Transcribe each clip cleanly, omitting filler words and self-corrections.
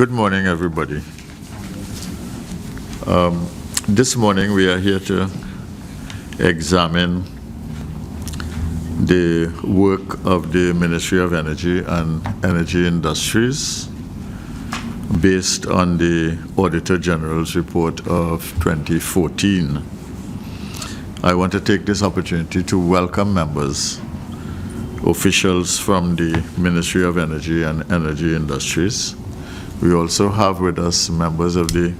Good morning, everybody. This morning we are here to examine the work of the Ministry of Energy and Energy Industries based on the Auditor General's report of 2014. I want to take this opportunity to welcome members, officials from the Ministry of Energy and Energy Industries. We also have with us members of the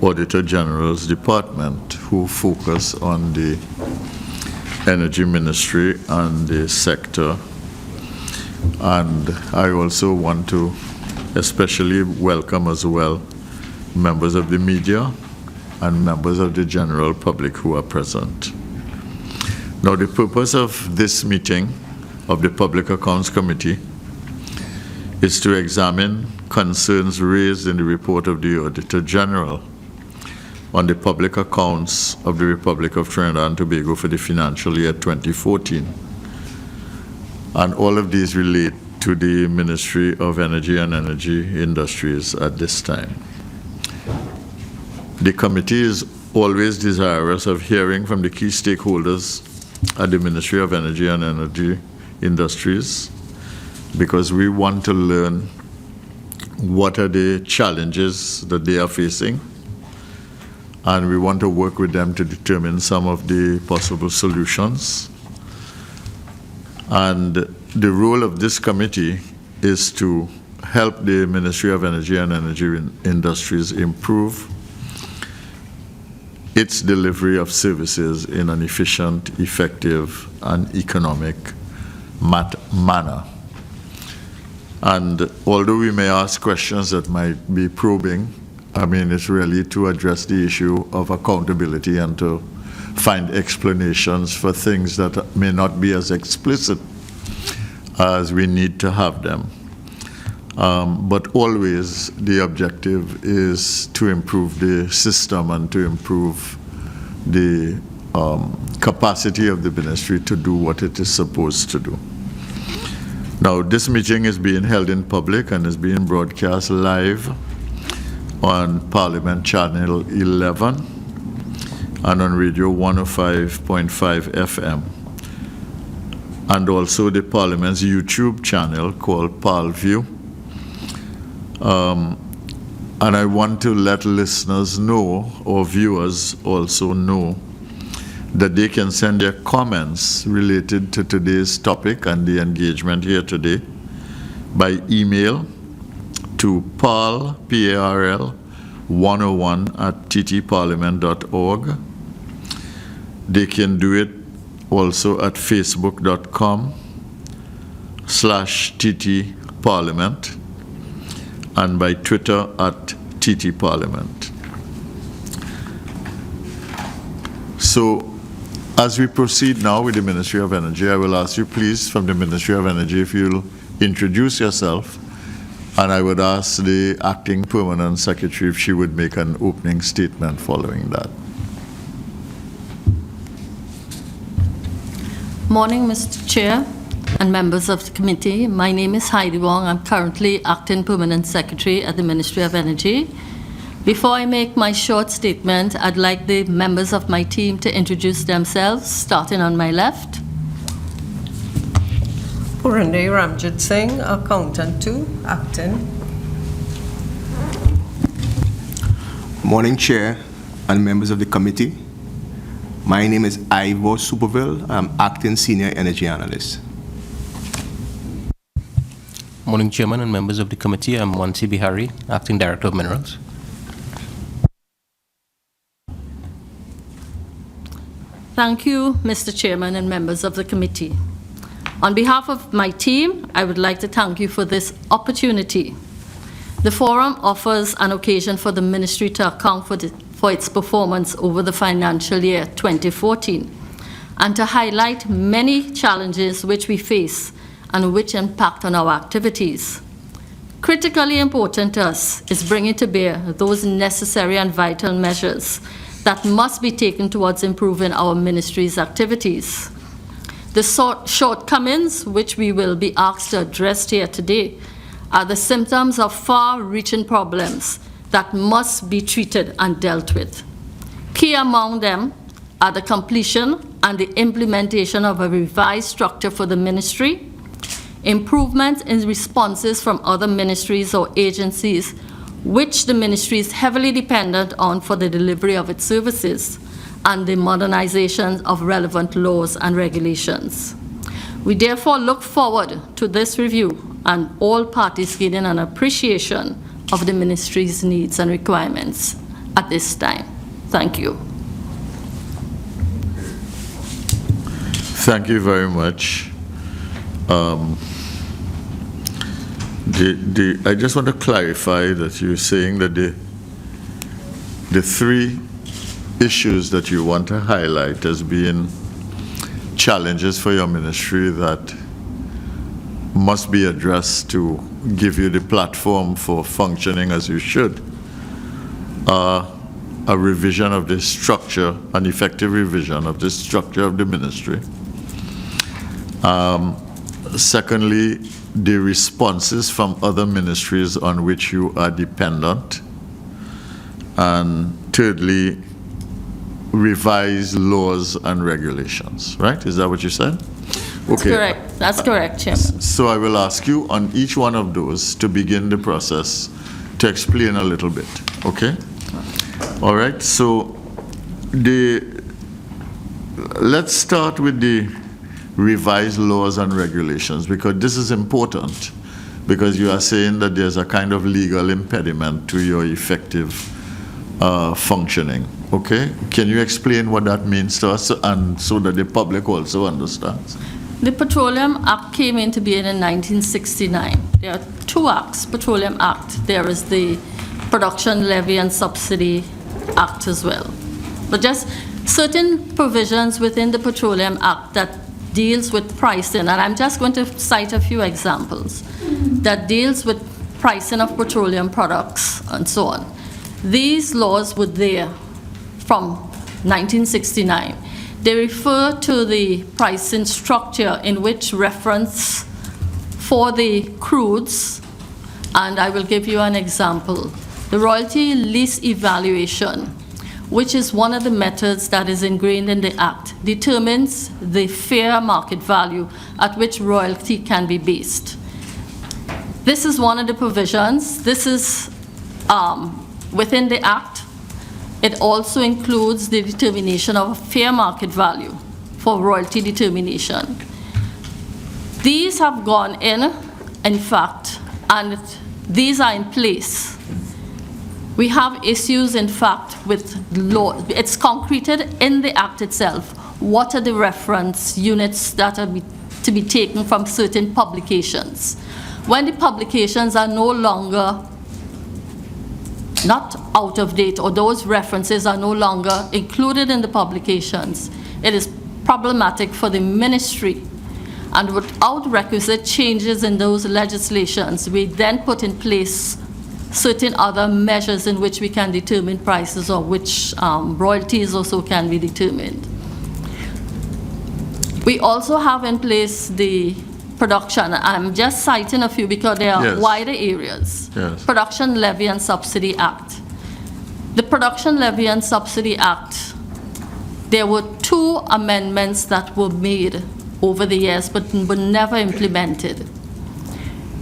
Auditor General's Department who focus on the Energy Ministry and the sector. And I also want to especially welcome as well members of the media and members of the general public who are present. Now, the purpose of this meeting of the Public Accounts Committee is to examine concerns raised in the report of the Auditor General on the public accounts of the Republic of Trinidad and Tobago for the financial year 2014. And all of these relate to the Ministry of Energy and Energy Industries at this time. The committee is always desirous of hearing from the key stakeholders at the Ministry of Energy and Energy Industries because we want to learn what are the challenges that they are facing, and we want to work with them to determine some of the possible solutions. And the role of this committee is to help the Ministry of Energy and Energy Industries improve its delivery of services in an efficient, effective, and economic manner. And although we may ask questions that might be probing, I mean, it's really to address the issue of accountability and to find explanations for things that may not be as explicit as we need to have them. But always the objective is to improve the system and to improve the capacity of the ministry to do what it is supposed to do. Now, this meeting is being held in public and is being broadcast live on Parliament Channel 11 and on Radio 105.5 FM, and also the Parliament's YouTube channel called ParlView. And I want to let listeners know, or viewers also know, that they can send their comments related to today's topic and the engagement here today by email to parl101@ttparliament.org. They can do it also at facebook.com/ttparliament and by Twitter @ttparliament. So, as we proceed now with the Ministry of Energy, I will ask you please from the Ministry of Energy if you'll introduce yourself, and I would ask the Acting Permanent Secretary if she would make an opening statement following that. Morning, Mr. Chair and members of the committee. My name is Heidi Wong. I'm currently Acting Permanent Secretary at the Ministry of Energy. Before I make my short statement, I'd like the members of my team to introduce themselves, starting on my left. Purande Ramjit Singh, Accountant 2, Acting. Morning, Chair and members of the committee. My name is Ivor Superville. I'm Acting Senior Energy Analyst. Morning, Chairman and members of the committee. I'm Wansi Bihari, Acting Director of Minerals. Thank you, Mr. Chairman and members of the committee. On behalf of my team, I would like to thank you for this opportunity. The forum offers an occasion for the ministry to account for its performance over the financial year 2014 and to highlight many challenges which we face and which impact on our activities. Critically important to us is bringing to bear those necessary and vital measures that must be taken towards improving our ministry's activities. The shortcomings which we will be asked to address here today are the symptoms of far-reaching problems that must be treated and dealt with. Key among them are the completion and the implementation of a revised structure for the ministry, improvement in responses from other ministries or agencies which the ministry is heavily dependent on for the delivery of its services, and the modernization of relevant laws and regulations. We therefore look forward to this review and all parties gaining an appreciation of the ministry's needs and requirements at this time. Thank you. Thank you very much. I just want to clarify that you're saying that the three issues that you want to highlight as being challenges for your ministry that must be addressed to give you the platform for functioning as you should are a revision of the structure, an effective revision of the structure of the ministry. Secondly, the responses from other ministries on which you are dependent. And thirdly, revise laws and regulations, right? Is that what you said? Okay. Correct. That's correct, Chairman. So I will ask you on each one of those to begin the process to explain a little bit, okay? All right, so let's start with the revised laws and regulations, because this is important, because you are saying that there's a kind of legal impediment to your effective functioning. Okay, can you explain what that means to us, and so that the public also understands? The Petroleum Act came into being in 1969. There are two acts, Petroleum Act. There is the Production Levy and Subsidy Act as well. But just certain provisions within the Petroleum Act that deals with pricing, and I'm just going to cite a few examples, that deals with pricing of petroleum products and so on. These laws were there from 1969. They refer to the pricing structure in which reference for the crudes, and I will give you an example. The royalty lease evaluation, which is one of the methods that is ingrained in the Act, determines the fair market value at which royalty can be based. This is one of the provisions. This is within the Act. It also includes the determination of a fair market value for royalty determination. These have gone in fact, and these are in place. We have issues, in fact, with law. It's concreted in the Act itself. What are the reference units that are to be taken from certain publications? When the publications are no longer not out of date, or those references are no longer included in the publications, it is problematic for the ministry. And without requisite changes in those legislations, we then put in place certain other measures in which we can determine prices, or which royalties also can be determined. We also have in place the production. I'm just citing a few because there are Yes. wider areas. Yes. Production Levy and Subsidy Act. The Production Levy and Subsidy Act, there were two amendments that were made over the years but were never implemented.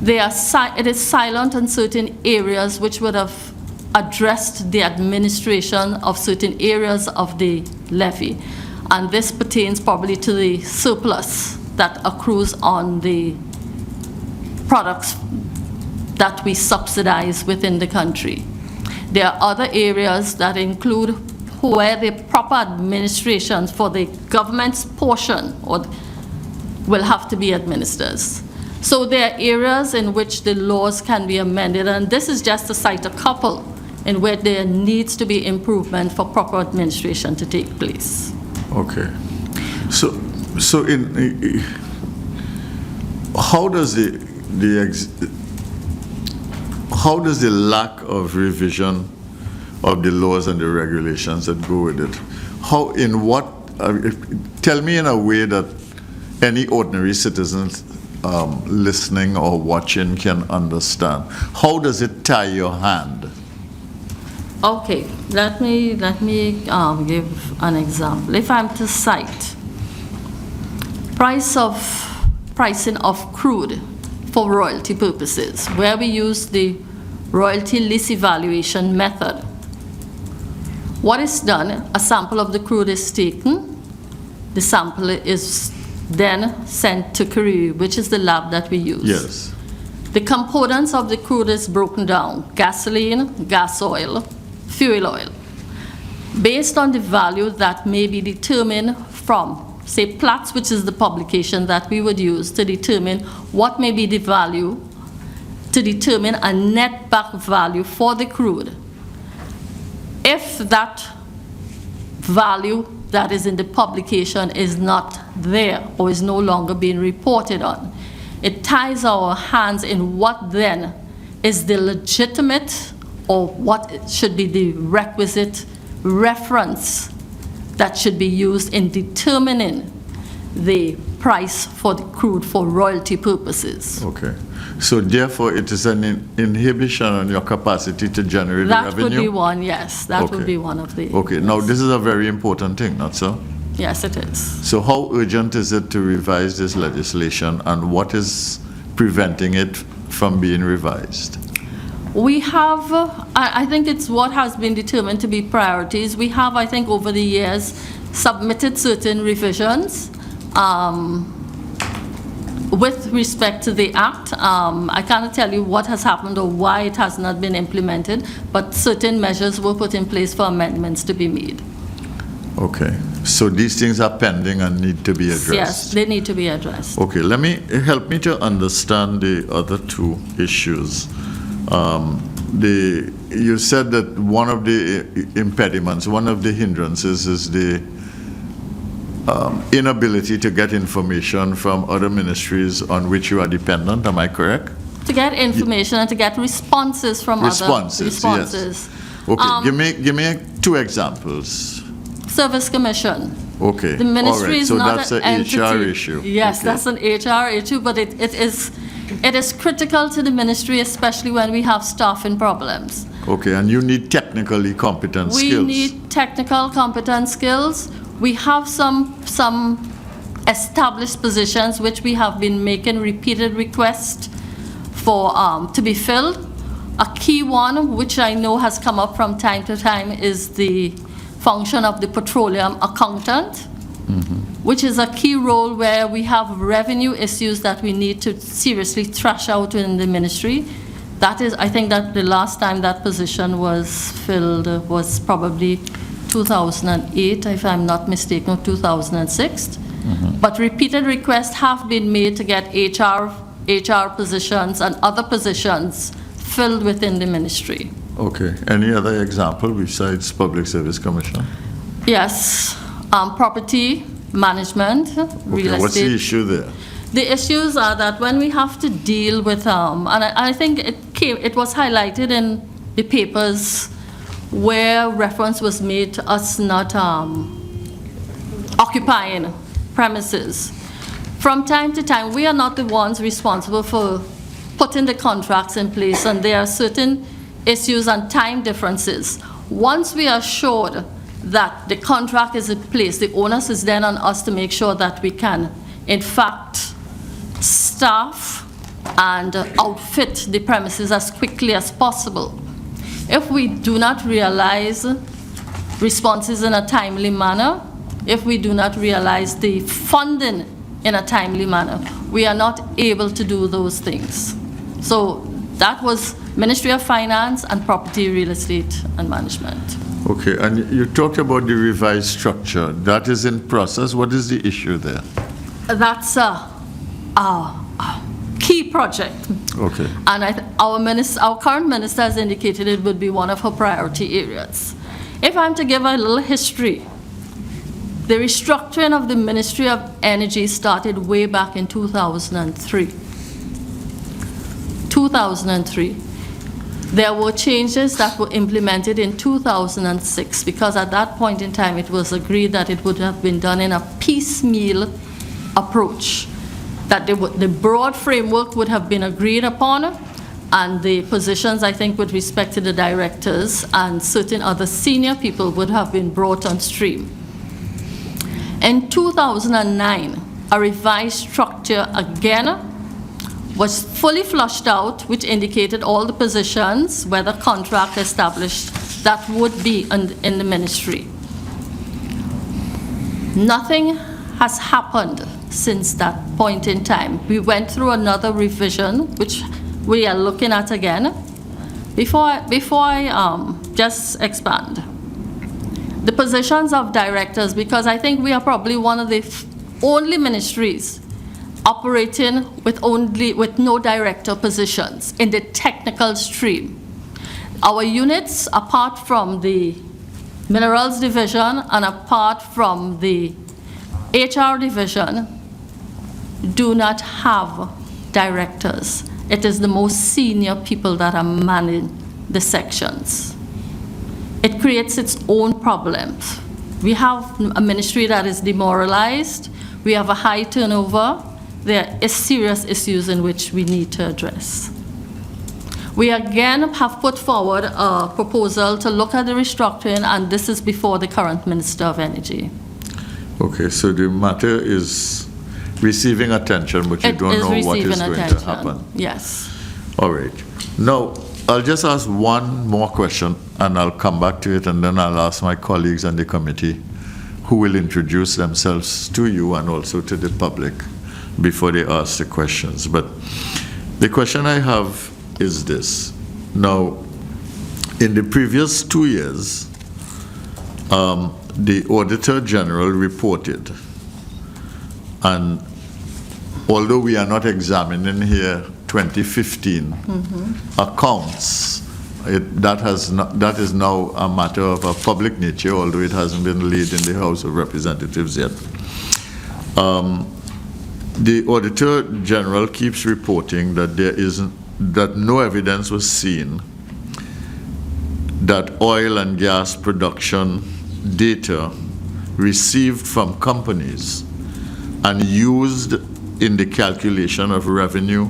It is silent on certain areas which would have addressed the administration of certain areas of the levy. And this pertains probably to the surplus that accrues on the products that we subsidize within the country. There are other areas that include where the proper administration for the government's portion will have to be administered. So there are areas in which the laws can be amended, and this is just to cite a couple in where there needs to be improvement for proper administration to take place. Okay. So how does the lack of revision of the laws and the regulations that go with it, tell me in a way that any ordinary citizen listening or watching can understand. How does it tie your hand? Okay, let me give an example. If I'm to cite pricing of crude for royalty purposes, where we use the royalty lease evaluation method, what is done, a sample of the crude is taken, the sample is then sent to Korea, which is the lab that we use. Yes. The components of the crude is broken down: gasoline, gas oil, fuel oil, based on the value that may be determined from, say, Platts, which is the publication that we would use to determine what may be the value, to determine a net back value for the crude. If that value that is in the publication is not there or is no longer being reported on, it ties our hands in what then is the legitimate or what should be the requisite reference that should be used in determining the price for the crude for royalty purposes. Okay. So therefore, it is an inhibition on your capacity to generate That revenue? would be one, yes. That Okay. would be one of the... Okay. Now, yes. this is a very important thing, not so? Yes, it is. So how urgent is it to revise this legislation, and what is preventing it from being revised? We have, I think it's what has been determined to be priorities. We have, I think, over the years, submitted certain revisions with respect to the Act. I cannot tell you what has happened or why it has not been implemented, but certain measures were put in place for amendments to be made. Okay. So these things are pending and need to be addressed? Yes, they need to be addressed. Okay. Help me to understand the other two issues. You said that one of the impediments, one of the hindrances is the inability to get information from other ministries on which you are dependent. Am I correct? To get information and to get responses from Responses, other responses. yes. Okay, give me two examples. Service Commission. Okay. The ministry all right. is So not that's an an entity. HR issue. Yes, Okay. that's an HR issue, but it is critical to the ministry, especially when we have staffing problems. Okay, and you need technically competent We skills. need technical competent skills. We have some established positions which we have been making repeated requests for to be filled. A key one, which I know has come up from time to time, is the function of the petroleum accountant, which is a key role where we have revenue issues that we need to seriously thrash out in the ministry. That is, I think that the last time that position was filled was probably 2008, if I'm not mistaken, 2006. But repeated requests have been made to get HR positions and other positions filled within the ministry. Okay, any other example besides Public Service Commission? Yes, property management, real Okay, what's the estate. issue there? The issues are that when we have to deal with, and I think it was highlighted in the papers where reference was made to us not occupying premises. From time to time, we are not the ones responsible for putting the contracts in place, and there are certain issues and time differences. Once we are assured that the contract is in place, the onus is then on us to make sure that we can, in fact, staff and outfit the premises as quickly as possible. If we do not realize responses in a timely manner, if we do not realize the funding in a timely manner, we are not able to do those things. So that was Ministry of Finance and Property, Real Estate and Management. Okay, and you talked about the revised structure. That is in process. What is the issue there? That's a key project. Okay. And our current minister has indicated it would be one of her priority areas. If I'm to give a little history, the restructuring of the Ministry of Energy started way back in 2003. 2003. There were changes that were implemented in 2006 because at that point in time it was agreed that it would have been done in a piecemeal approach. that the broad framework would have been agreed upon, and the positions, I think, with respect to the directors and certain other senior people would have been brought on stream. In 2009, a revised structure again was fully flushed out, which indicated all the positions, whether contract established, that would be in the ministry. Nothing has happened since that point in time. We went through another revision, which we are looking at again. Before I just expand, the positions of directors, because I think we are probably one of the only ministries operating with no director positions in the technical stream. Our units, apart from the minerals division and apart from the HR division, do not have directors. It is the most senior people that are manning the sections. It creates its own problems. We have a ministry that is demoralized. We have a high turnover. There are serious issues in which we need to address. We again have put forward a proposal to look at the restructuring, and this is before the current Minister of Energy. Okay, so the matter is receiving attention, but you don't know what is going to happen. Yes. All right. Now, I'll just ask one more question, and I'll come back to it, and then I'll ask my colleagues on the committee who will introduce themselves to you and also to the public before they ask the questions. But the question I have is this. Now, in the previous 2 years, the Auditor General reported, and although we are not examining here 2015 accounts, that is now a matter of a public nature, although it hasn't been laid in the House of Representatives yet. The Auditor General keeps reporting that no evidence was seen that oil and gas production data received from companies and used in the calculation of revenue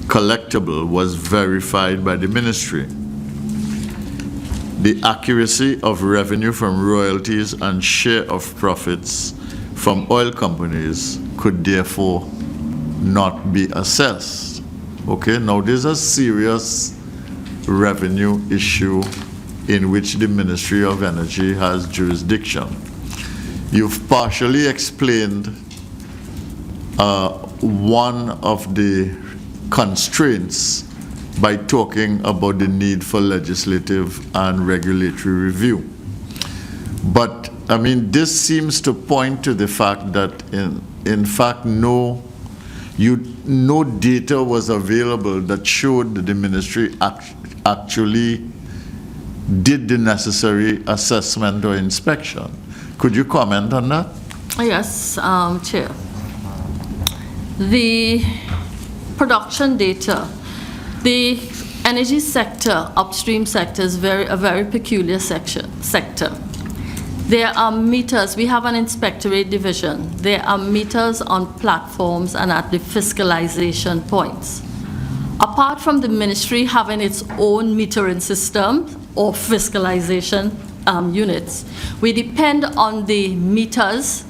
collectible was verified by the ministry. The accuracy of revenue from royalties and share of profits from oil companies could therefore not be assessed. Okay, now there's a serious revenue issue in which the Ministry of Energy has jurisdiction. You've partially explained one of the constraints by talking about the need for legislative and regulatory review. But, I mean, this seems to point to the fact that, in fact, no data was available that showed that the ministry actually did the necessary assessment or inspection. Could you comment on that? Yes, Chair. The production data, the energy sector, upstream sector, is a very peculiar sector. There are meters. We have an inspectorate division. There are meters on platforms and at the fiscalization points. Apart from the ministry having its own metering system or fiscalization units, we depend on the meters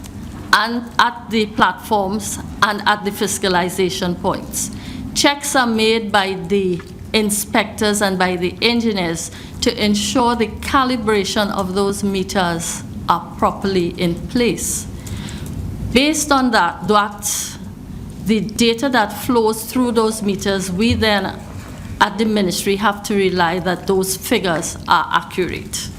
and at the platforms and at the fiscalization points. Checks are made by the inspectors and by the engineers to ensure the calibration of those meters are properly in place. Based on that, the data that flows through those meters, we then at the ministry have to rely that those figures are accurate.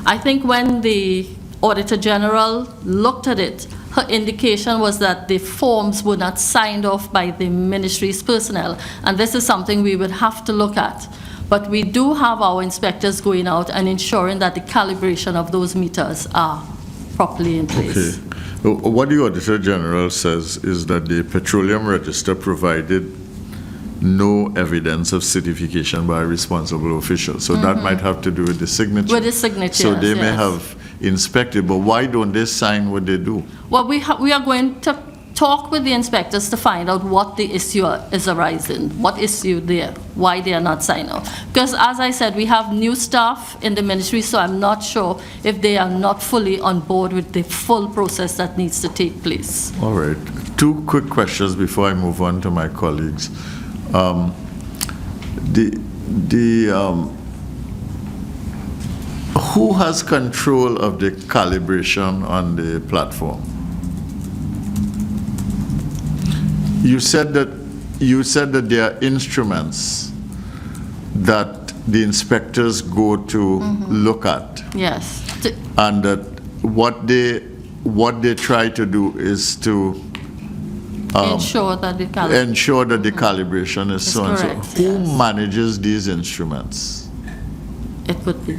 I think when the Auditor General looked at it, her indication was that the forms were not signed off by the ministry's personnel, and this is something we would have to look at. But we do have our inspectors going out and ensuring that the calibration of those meters are properly in place. Okay. What the Auditor General says is that the Petroleum Register provided no evidence of certification by a responsible official. So that might have to do with the signature. With the signatures, so they may yes. have inspected, but why don't they sign what they do? Well, we are going to talk with the inspectors to find out what the issue is arising, what issue there, why they are not signing off. Because as I said, we have new staff in the ministry, so I'm not sure if they are not fully on board with the full process that needs to take place. All right. 2 quick questions before I move on to my colleagues. Who has control of the calibration on the platform? You said that there are instruments that the inspectors go to look at, Yes. and that what they try to do is to Ensure that the calibration. ensure that the calibration is so and so. correct, Who yes. manages these instruments? It would be.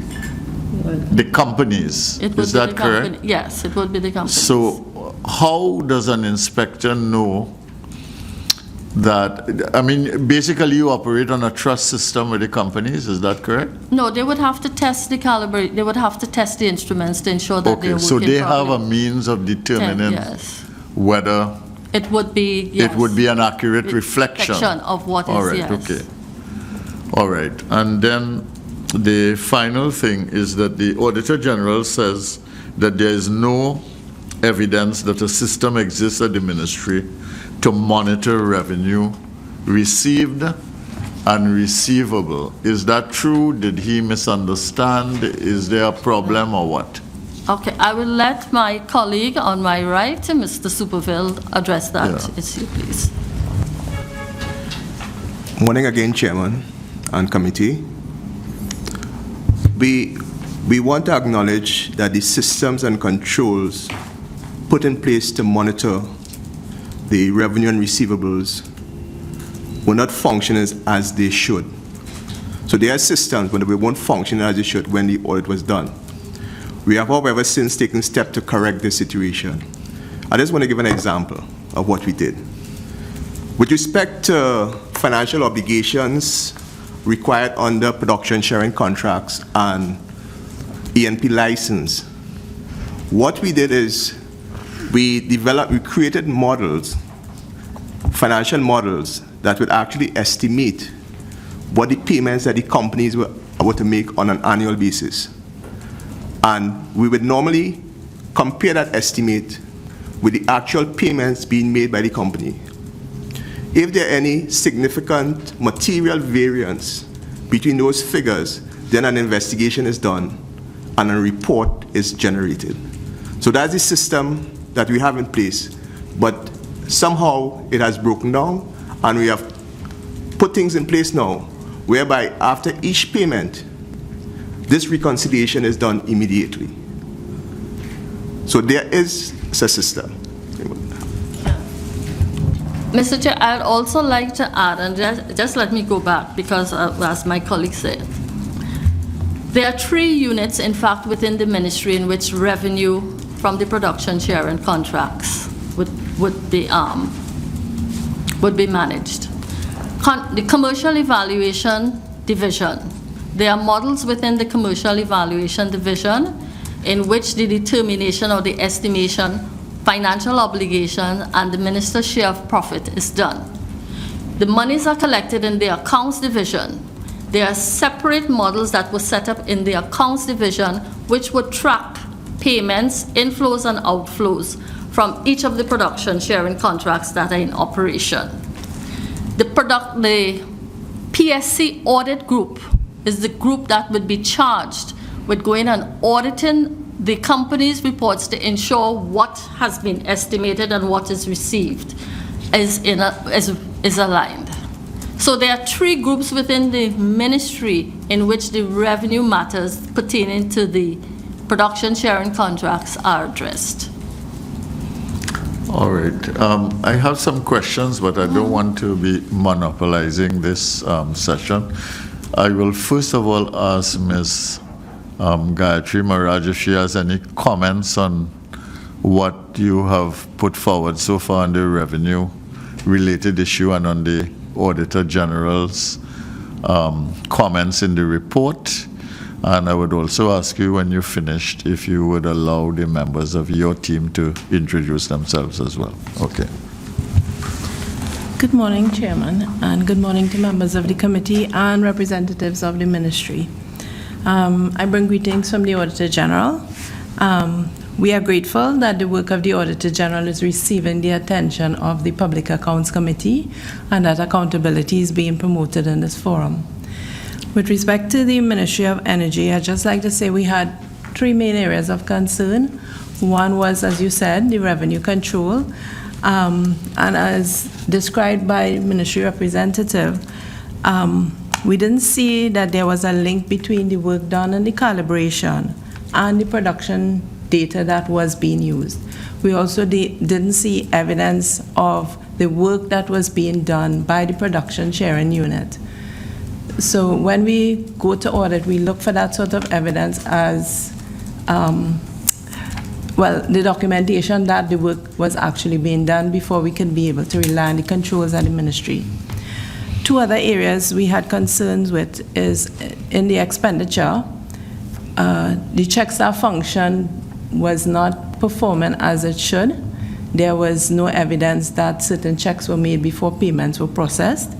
The companies. It would Is be that the correct? company. Yes, it would be the company. So how does an inspector know that, I mean, basically you operate on a trust system with the companies, is that correct? No, they would have to test the calibrate. They would have to test the instruments to ensure that they're Okay, working so they have a properly. means of determining Yes. whether It would be, yes. it would be an accurate reflection. Of what is, All right, yes. okay. All right, and then the final thing is that the Auditor General says that there is no evidence that a system exists at the ministry to monitor revenue received and receivable. Is that true? Did he misunderstand? Is there a problem or what? Okay, I will let my colleague on my right, Mr. Superville, address that Yeah. issue, please. Morning again, Chairman and committee. We want to acknowledge that the systems and controls put in place to monitor the revenue and receivables were not functioning as they should. So there are systems, but they won't function as they should when the audit was done. We have, however, since taken steps to correct this situation. I just want to give an example of what we did. With respect to financial obligations required under production sharing contracts and E&P license, what we did is we created models, financial models, that would actually estimate what the payments that the companies were to make on an annual basis. And we would normally compare that estimate with the actual payments being made by the company. If there are any significant material variance between those figures, then an investigation is done and a report is generated. So that's the system that we have in place, but somehow it has broken down, and we have put things in place now whereby after each payment, this reconciliation is done immediately. So there is a system. Mr. Chair, I'd also like to add, and just let me go back, because as my colleague said, there are 3 units, in fact, within the ministry in which revenue from the production sharing contracts would be managed. The Commercial Evaluation Division. There are models within the Commercial Evaluation Division in which the determination or the estimation, financial obligation, and the minister's share of profit is done. The monies are collected in the Accounts Division. There are separate models that were set up in the Accounts Division which would track payments, inflows and outflows from each of the production sharing contracts that are in operation. The PSC audit group is the group that would be charged with going and auditing the company's reports to ensure what has been estimated and what is received is aligned. So there are 3 groups within the ministry in which the revenue matters pertaining to the production sharing contracts are addressed. All right. I have some questions, but I don't want to be monopolizing this session. I will first of all ask Ms. Gayatri Maharaj if she has any comments on what you have put forward so far on the revenue-related issue and on the Auditor General's comments in the report. And I would also ask you, when you're finished, if you would allow the members of your team to introduce themselves as well. Okay. Good morning, Chairman, and good morning to members of the committee and representatives of the ministry. I bring greetings from the Auditor General. We are grateful that the work of the Auditor General is receiving the attention of the Public Accounts Committee and that accountability is being promoted in this forum. With respect to the Ministry of Energy, I'd just like to say we had 3 main areas of concern. One was, as you said, the revenue control. And as described by Ministry representative, we didn't see that there was a link between the work done and the calibration and the production data that was being used. We also didn't see evidence of the work that was being done by the production sharing unit. So when we go to audit, we look for that sort of evidence as the documentation that the work was actually being done before we can be able to rely on the controls and the ministry. 2 other areas we had concerns with is in the expenditure. The check staff function was not performing as it should. There was no evidence that certain checks were made before payments were processed.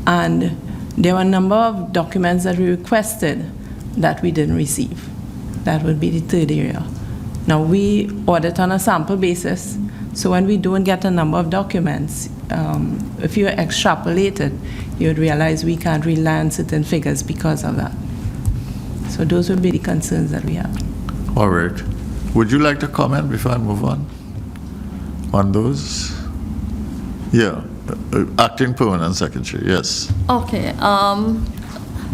And there were a number of documents that we requested that we didn't receive. That would be the 3rd area. Now, we audit on a sample basis, so when we don't get a number of documents, if you extrapolate it, you would realize we can't rely on certain figures because of that. So those would be the concerns that we have. All right. Would you like to comment before I move on those? Yeah, Acting Permanent Secretary, yes. Okay.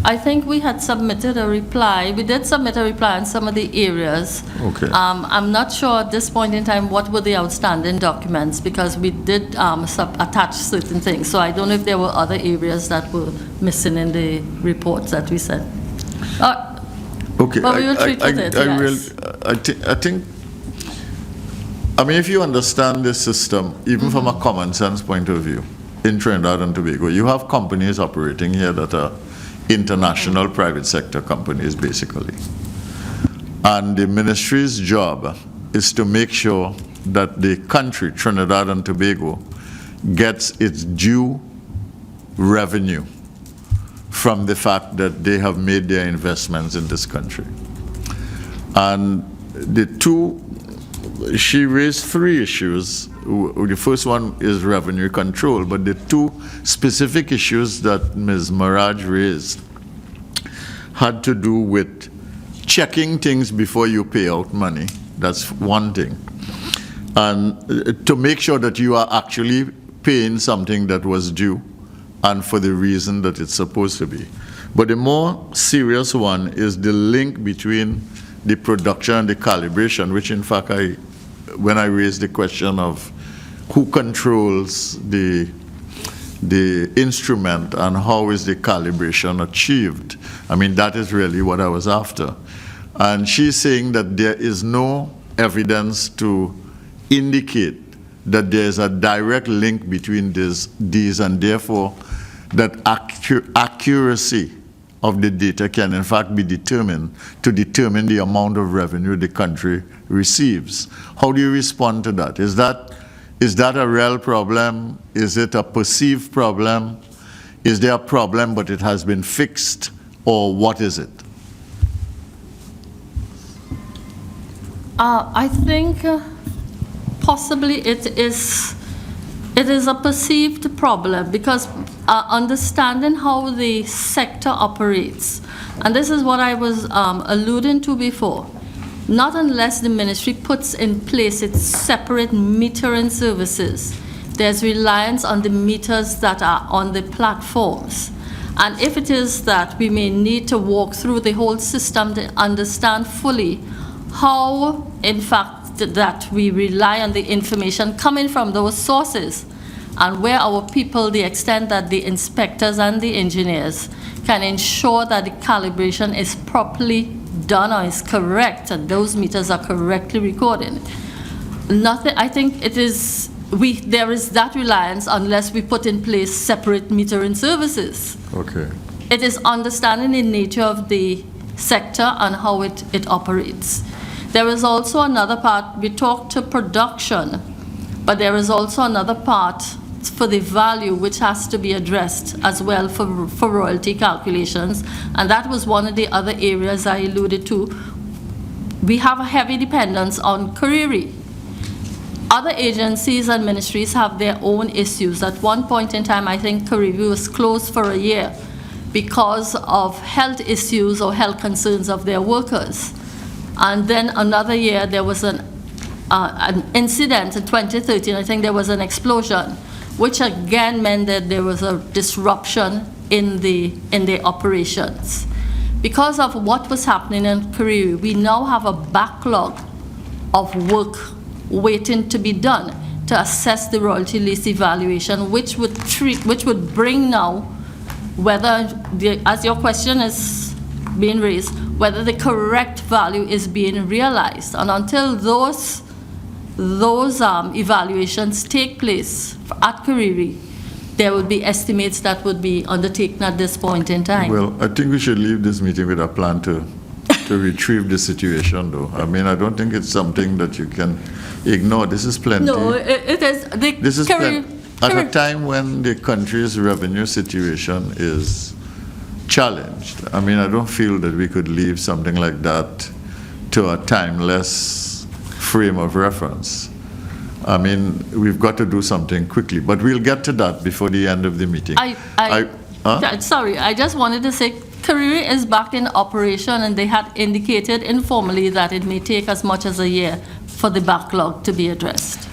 I think we had submitted a reply. We did submit a reply on some of the areas. Okay. I'm not sure at this point in time what were the outstanding documents because we did attach certain things. So I don't know if there were other areas that were missing in the reports that we sent. Okay. But we will treat with it, yes. I think, if you understand this system, even from a common sense point of view, in Trinidad and Tobago, you have companies operating here that are international private sector companies, basically. And the ministry's job is to make sure that the country, Trinidad and Tobago, gets its due revenue from the fact that they have made their investments in this country. And she raised 3 issues. The first one is revenue control, but the 2 specific issues that Ms. Maraj raised had to do with checking things before you pay out money. That's one thing. And to make sure that you are actually paying something that was due and for the reason that it's supposed to be. But the more serious one is the link between the production and the calibration, which in fact when I raised the question of who controls the instrument and how is the calibration achieved, that is really what I was after. And she's saying that there is no evidence to indicate that there is a direct link between these and therefore that accuracy of the data can in fact be determined to determine the amount of revenue the country receives. How do you respond to that? Is that a real problem? Is it a perceived problem? Is there a problem but it has been fixed, or what is it? I think possibly it is a perceived problem because understanding how the sector operates, and this is what I was alluding to before, not unless the ministry puts in place its separate metering services, there's reliance on the meters that are on the platforms. And if it is that we may need to walk through the whole system to understand fully how, in fact, that we rely on the information coming from those sources, and where our people, the extent that the inspectors and the engineers can ensure that the calibration is properly done or is correct and those meters are correctly recorded. I think there is that reliance unless we put in place separate metering services. Okay. It is understanding the nature of the sector and how it operates. There is also another part, we talked to production, but there is also another part for the value, which has to be addressed as well for royalty calculations. And that was one of the other areas I alluded to. We have a heavy dependence on Kariri. Other agencies and ministries have their own issues. At one point in time, I think Kariri was closed for a year because of health issues or health concerns of their workers. And then another year, there was an incident in 2013. I think there was an explosion, which again meant that there was a disruption in the operations. Because of what was happening in Kariri, we now have a backlog of work waiting to be done to assess the royalty lease evaluation, which would bring now whether, as your question is being raised, whether the correct value is being realized. And until those evaluations take place at Kariri, there would be estimates that would be undertaken at this point in time. Well, I think we should leave this meeting with a plan to retrieve the situation, though. I mean, I don't think it's something that you can ignore. This is plenty. No, it is. This is at a time when the country's revenue situation is challenged. I mean, I don't feel that we could leave something like that to a timeless frame of reference. I mean, we've got to do something quickly, but we'll get to that before the end of the meeting. Sorry, I just wanted to say, Kariri is back in operation, and they had indicated informally that it may take as much as a year for the backlog to be addressed.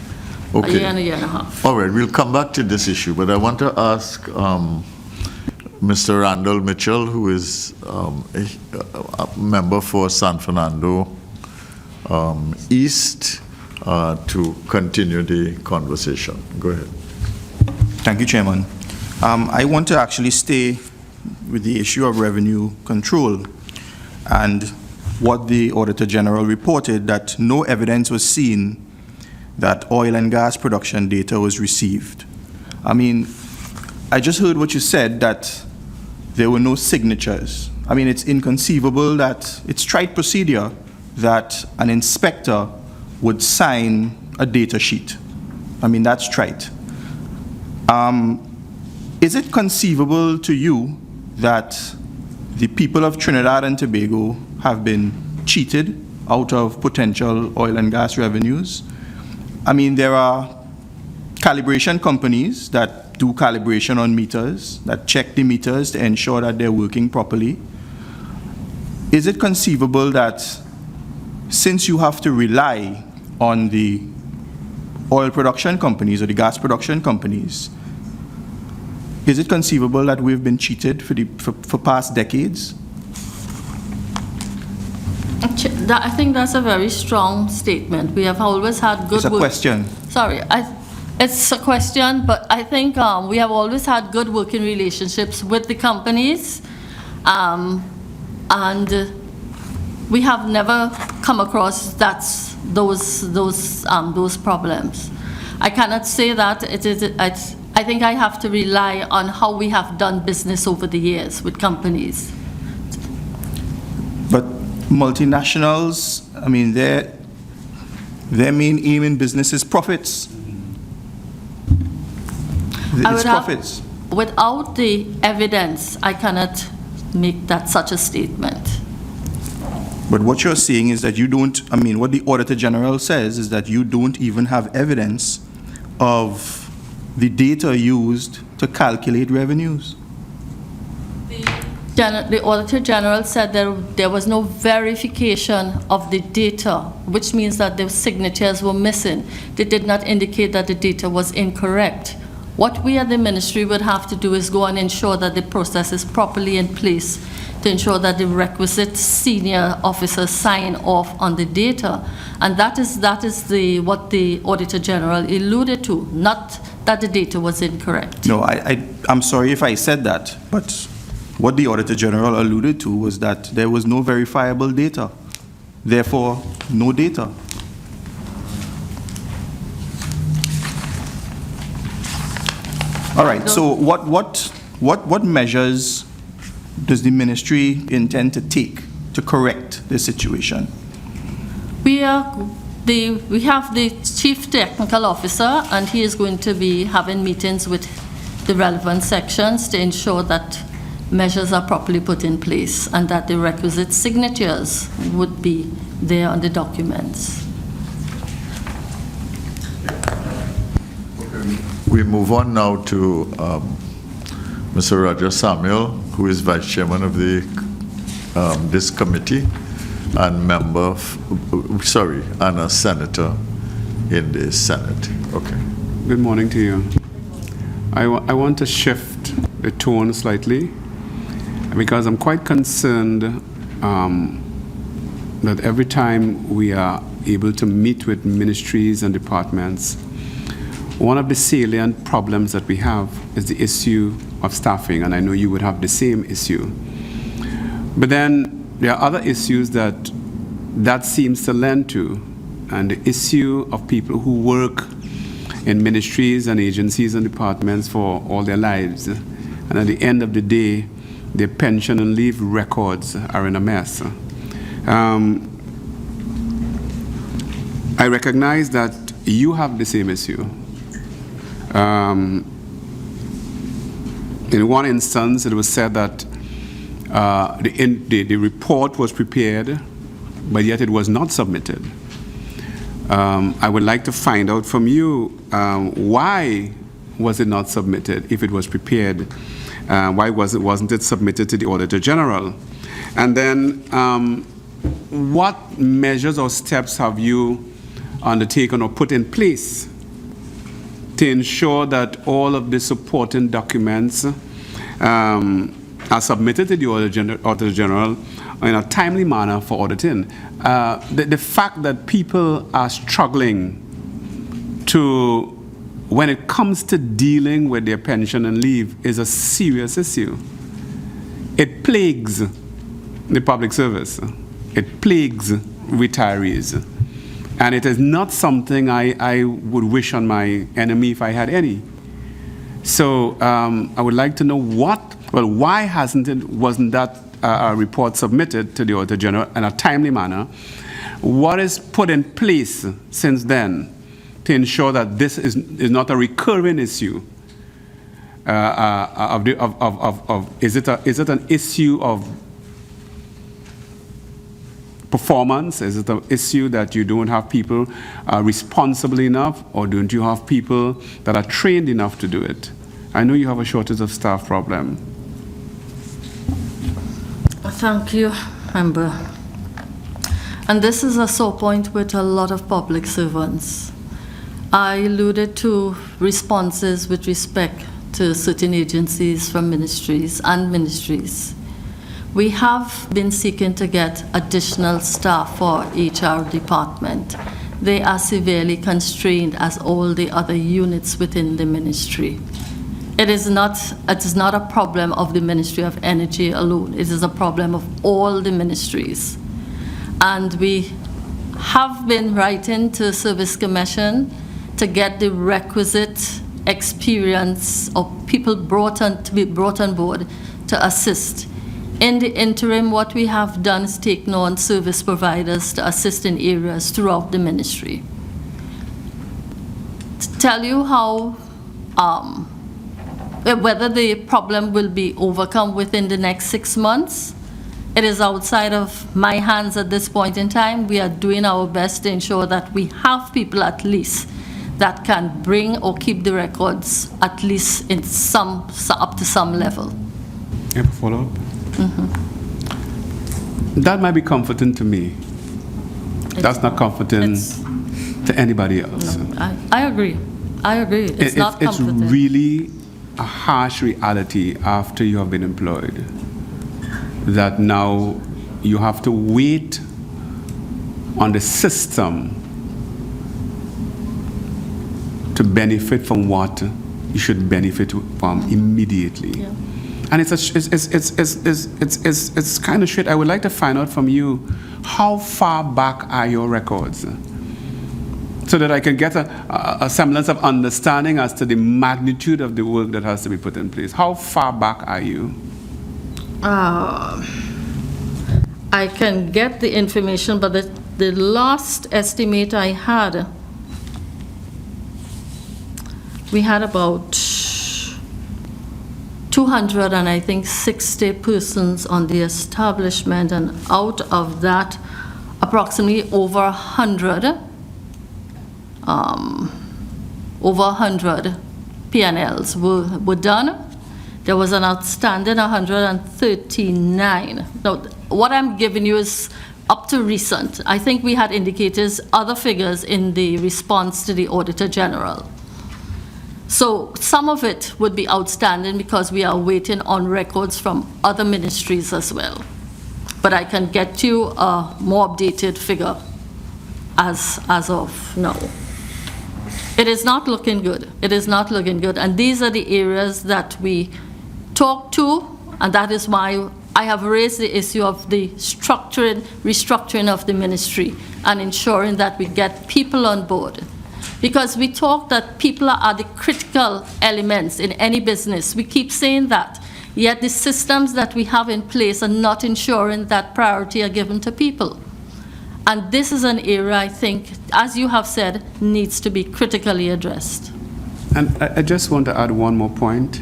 Okay. A year and a year and a half. All right, we'll come back to this issue, but I want to ask Mr. Randall Mitchell, who is a member for San Fernando East, to continue the conversation. Go ahead. Thank you, Chairman. I want to actually stay with the issue of revenue control and what the Auditor General reported, that no evidence was seen that oil and gas production data was received. I mean, I just heard what you said, that there were no signatures. I mean, it's inconceivable that it's trite procedure that an inspector would sign a data sheet. I mean, that's trite. Is it conceivable to you that the people of Trinidad and Tobago have been cheated out of potential oil and gas revenues? I mean, there are calibration companies that do calibration on meters, that check the meters to ensure that they're working properly. Is it conceivable that since you have to rely on the oil production companies or the gas production companies, is it conceivable that we've been cheated for past decades? I think that's a very strong statement. We have always had good It's a question. Sorry, it's a question, but I think we have always had good working relationships with the companies, and we have never come across those problems. I cannot say that I think I have to rely on how we have done business over the years with companies. But multinationals, I mean, their main aim in business is profits. It's profits. Without the evidence, I cannot make that such a statement. But what you're saying is that you don't, I mean, what the Auditor General says is that you don't even have evidence of the data used to calculate revenues. The Auditor General said there was no verification of the data, which means that the signatures were missing. They did not indicate that the data was incorrect. What we at the ministry would have to do is go and ensure that the process is properly in place to ensure that the requisite senior officers sign off on the data. And that is what the Auditor General alluded to, not that the data was incorrect. No, I'm sorry if I said that, but what the Auditor General alluded to was that there was no verifiable data, therefore no data. All right, so what measures does the ministry intend to take to correct the situation? We are We have the Chief Technical Officer, and he is going to be having meetings with the relevant sections to ensure that measures are properly put in place and that the requisite signatures would be there on the documents. We move on now to Mr. Roger Samuel, who is Vice Chairman of this committee and and a senator in the Senate. Okay. Good morning to you. I want to shift the tone slightly because I'm quite concerned that every time we are able to meet with ministries and departments, one of the salient problems that we have is the issue of staffing, and I know you would have the same issue. But then there are other issues that seems to lend to, and the issue of people who work in ministries and agencies and departments for all their lives, and at the end of the day, their pension and leave records are in a mess. I recognize that you have the same issue. In one instance, it was said that the report was prepared, but yet it was not submitted. I would like to find out from you, why was it not submitted if it was prepared? Why wasn't it submitted to the Auditor General? And then what measures or steps have you undertaken or put in place to ensure that all of the supporting documents are submitted to the Auditor General in a timely manner for auditing? The fact that people are struggling to, when it comes to dealing with their pension and leave, is a serious issue. It plagues the public service. It plagues retirees. And it is not something I would wish on my enemy if I had any. So I would like to know why wasn't that report submitted to the Auditor General in a timely manner? What is put in place since then to ensure that this is not a recurring issue? Is it an issue of performance? Is it an issue that you don't have people responsible enough, or don't you have people that are trained enough to do it? I know you have a shortage of staff problem. Thank you, Member. And this is a sore point with a lot of public servants. I alluded to responses with respect to certain agencies from ministries and ministries. We have been seeking to get additional staff for HR department. They are severely constrained as all the other units within the ministry. It is not a problem of the Ministry of Energy alone. It is a problem of all the ministries. And we have been writing to Service Commission to get the requisite experience of people to be brought on board to assist. In the interim, what we have done is taken on service providers to assist in areas throughout the ministry. To tell you how, whether the problem will be overcome within the next 6 months, it is outside of my hands at this point in time. We are doing our best to ensure that we have people at least that can bring or keep the records at least in up to some level. You have a follow-up? Mm-hmm. That might be comforting to me. That's not comforting to anybody else. No, I agree. I agree. It's not comforting. It's really a harsh reality after you have been employed, that now you have to wait on the system to benefit from what you should benefit from immediately. Yeah. And it's kind of shit. I would like to find out from you, how far back are your records, so that I can get a semblance of understanding as to the magnitude of the work that has to be put in place. How far back are you? I can get the information, but the last estimate I had, we had about 200 and I think 60 persons on the establishment, and out of that, approximately over 100 P&Ls were done. There was an outstanding 139. Now, what I'm giving you is up to recent. I think we had indicators, other figures in the response to the Auditor General. So some of it would be outstanding because we are waiting on records from other ministries as well. But I can get you a more updated figure as of now. It is not looking good. It is not looking good. And these are the areas that we talk to, and that is why I have raised the issue of the restructuring of the ministry and ensuring that we get people on board. Because we talk that people are the critical elements in any business. We keep saying that, yet the systems that we have in place are not ensuring that priority are given to people. And this is an area, I think, as you have said, needs to be critically addressed. And I just want to add one more point.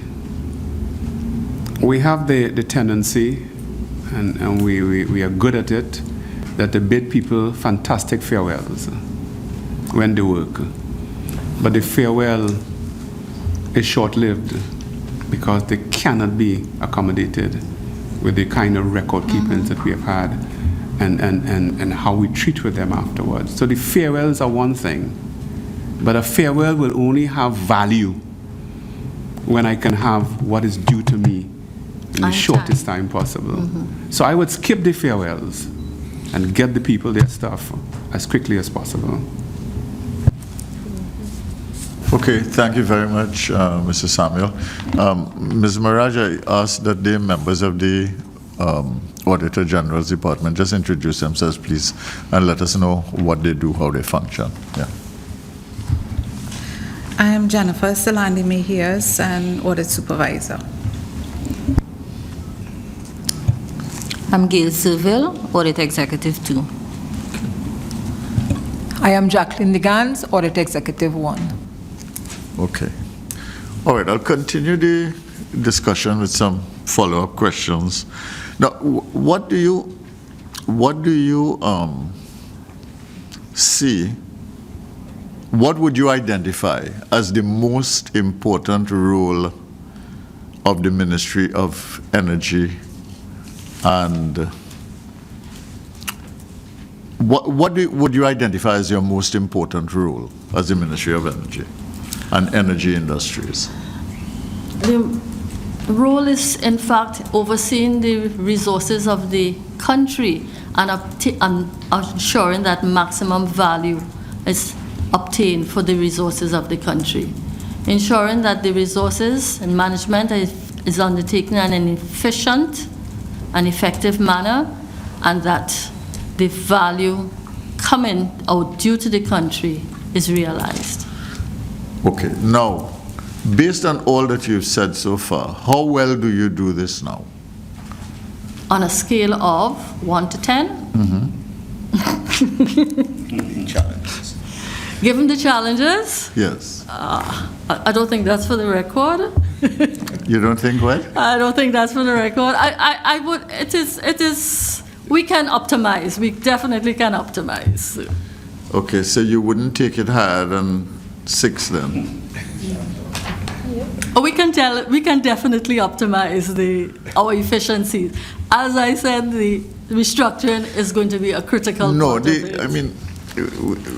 We have the tendency, and we are good at it, that they bid people fantastic farewells when they work. But the farewell is short-lived because they cannot be accommodated with the kind of record keepings that we have had and how we treat with them afterwards. So the farewells are one thing, but a farewell will only have value when I can have what is due to me in the shortest time possible. So I would skip the farewells and get the people their stuff as quickly as possible. Okay, thank you very much, Mr. Samuel. Ms. Maraja asked that the members of the Auditor General's Department just introduce themselves, please, and let us know what they do, how they function. Yeah. I am Jennifer Salandi Mejias, an audit supervisor. I'm Gail Seville, Audit Executive 2. I am Jacqueline Ligans, Audit Executive 1. Okay. All right, I'll continue the discussion with some follow-up questions. Now, what do you see, what would you identify as the most important role of the Ministry of Energy, and what would you identify as your most important role as the Ministry of Energy and Energy Industries? The role is, in fact, overseeing the resources of the country and ensuring that maximum value is obtained for the resources of the country. Ensuring that the resources and management is undertaken in an efficient and effective manner, and that the value coming out due to the country is realized. Okay, now, based on all that you've said so far, how well do you do this now? On a scale of 1 to 10? Challenges. Given the challenges? Yes. I don't think that's for the record. You don't think what? I don't think that's for the record. I would, it is, we can optimize. We definitely can optimize. Okay, so you wouldn't take it higher than 6 then? We can definitely optimize our efficiencies. As I said, the restructuring is going to be a critical part of it. I mean,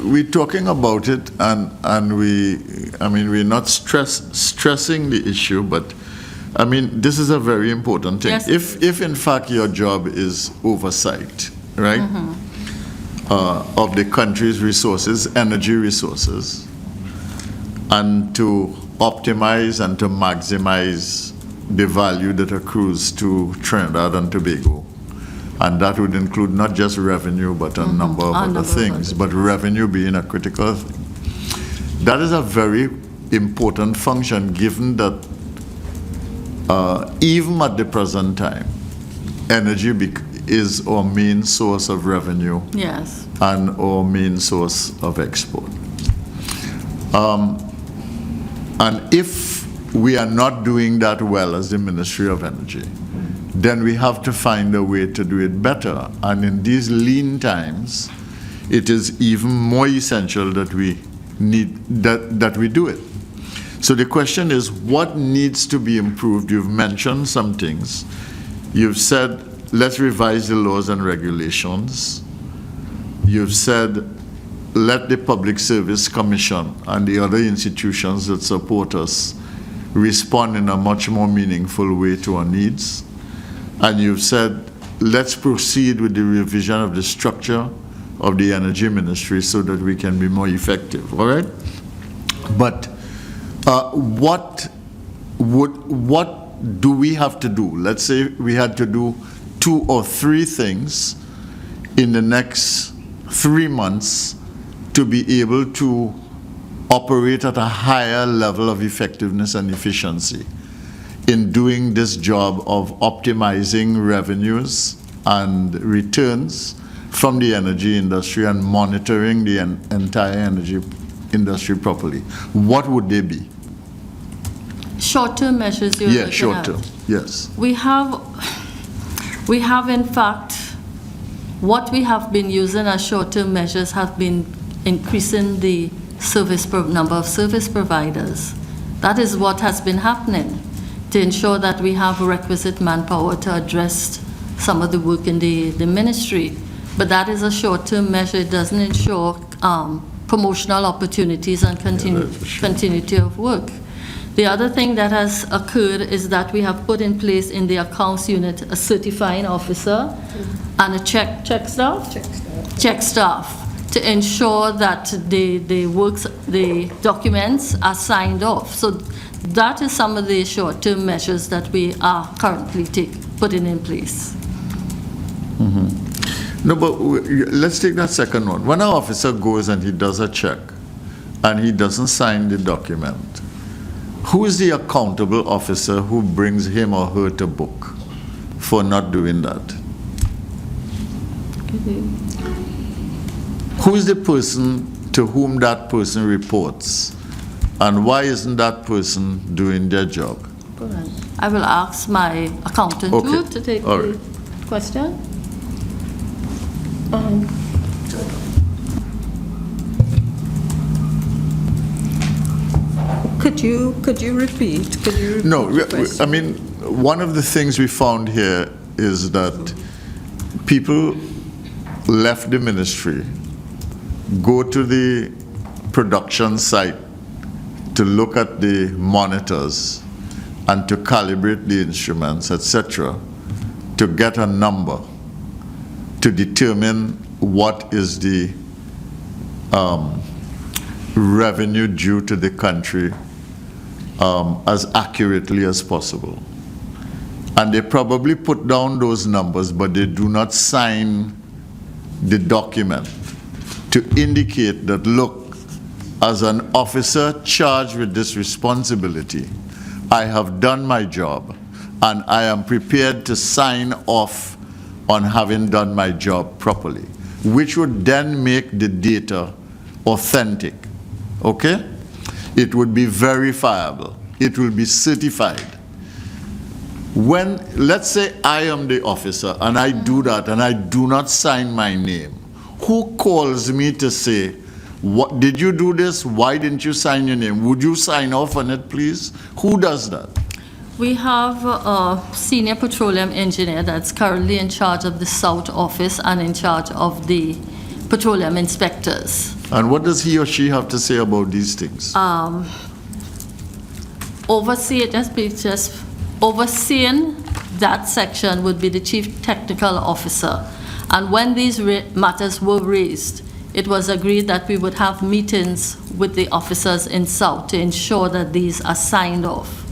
we're talking about it, and we're not stressing the issue, but I mean, this is a very important thing. Yes. If in fact your job is oversight, right, of the country's resources, energy resources, and to optimize and to maximize the value that accrues to Trinidad and Tobago. And that would include not just revenue, but a number of other things, but revenue being a critical thing. That is a very important function, given that even at the present time, energy is our main source of revenue Yes. and our main source of export. And if we are not doing that well as the Ministry of Energy, then we have to find a way to do it better. And in these lean times, it is even more essential that we do it. So the question is, what needs to be improved? You've mentioned some things. You've said, let's revise the laws and regulations. You've said, let the Public Service Commission and the other institutions that support us respond in a much more meaningful way to our needs. And you've said, let's proceed with the revision of the structure of the Energy Ministry so that we can be more effective, all right? But what do we have to do? Let's say we had to do 2 or 3 things in the next 3 months to be able to operate at a higher level of effectiveness and efficiency in doing this job of optimizing revenues and returns from the energy industry and monitoring the entire energy industry properly. What would they be? Short-term measures you're looking at. Short-term, yes. We have in fact, what we have been using as short-term measures have been increasing the number of service providers. That is what has been happening to ensure that we have requisite manpower to address some of the work in the ministry. But that is a short-term measure. It doesn't ensure promotional opportunities and continuity of work. The other thing that has occurred is that we have put in place in the accounts unit a certifying officer and a check staff to ensure that the documents are signed off. So that is some of the short-term measures that we are currently putting in place. Mm-hmm. No, but let's take that second one. When an officer goes and he does a check and he doesn't sign the document, who is the accountable officer who brings him or her to book for not doing that? Who is the person to whom that person reports? And why isn't that person doing their job? I will ask my accountant to take the question. Could you repeat? No, I mean, one of the things we found here is that people left the ministry, go to the production site to look at the monitors and to calibrate the instruments, etc., to get a number to determine what is the revenue due to the country as accurately as possible. And they probably put down those numbers, but they do not sign the document to indicate that, look, as an officer charged with this responsibility, I have done my job and I am prepared to sign off on having done my job properly, which would then make the data authentic, okay? It would be verifiable. It will be certified. When, let's say I am the officer and I do that and I do not sign my name, who calls me to say, what, did you do this? Why didn't you sign your name? Would you sign off on it, please? Who does that? We have a senior petroleum engineer that's currently in charge of the South office and in charge of the petroleum inspectors. And what does he or she have to say about these things? Overseeing that section would be the chief technical officer. And when these matters were raised, it was agreed that we would have meetings with the officers in South to ensure that these are signed off,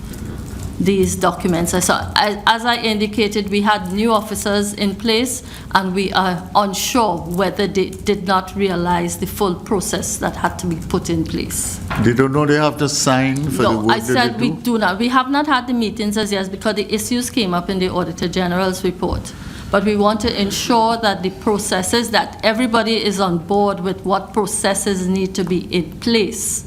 these documents. As I indicated, we had new officers in place and we are unsure whether they did not realize the full process that had to be put in place. They don't know they have to sign for the work No, I said that they we do not. We have not had the meetings as yet because the issues came up in the Auditor General's report. but we want to ensure that the processes, that everybody is on board with what processes need to be in place,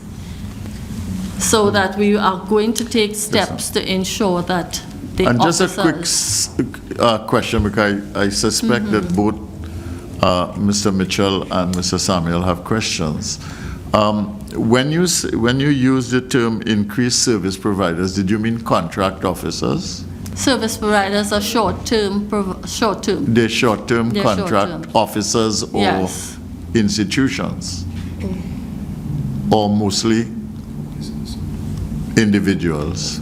so that we are going to take steps to ensure that the And just a officers- quick question, because I suspect that both Mr. Mitchell and Mr. Samuel have questions. When you use the term increased service providers, did you mean contract officers? Service providers are short-term. They're short-term They're contract short-term. officers or Yes. institutions? Or mostly individuals?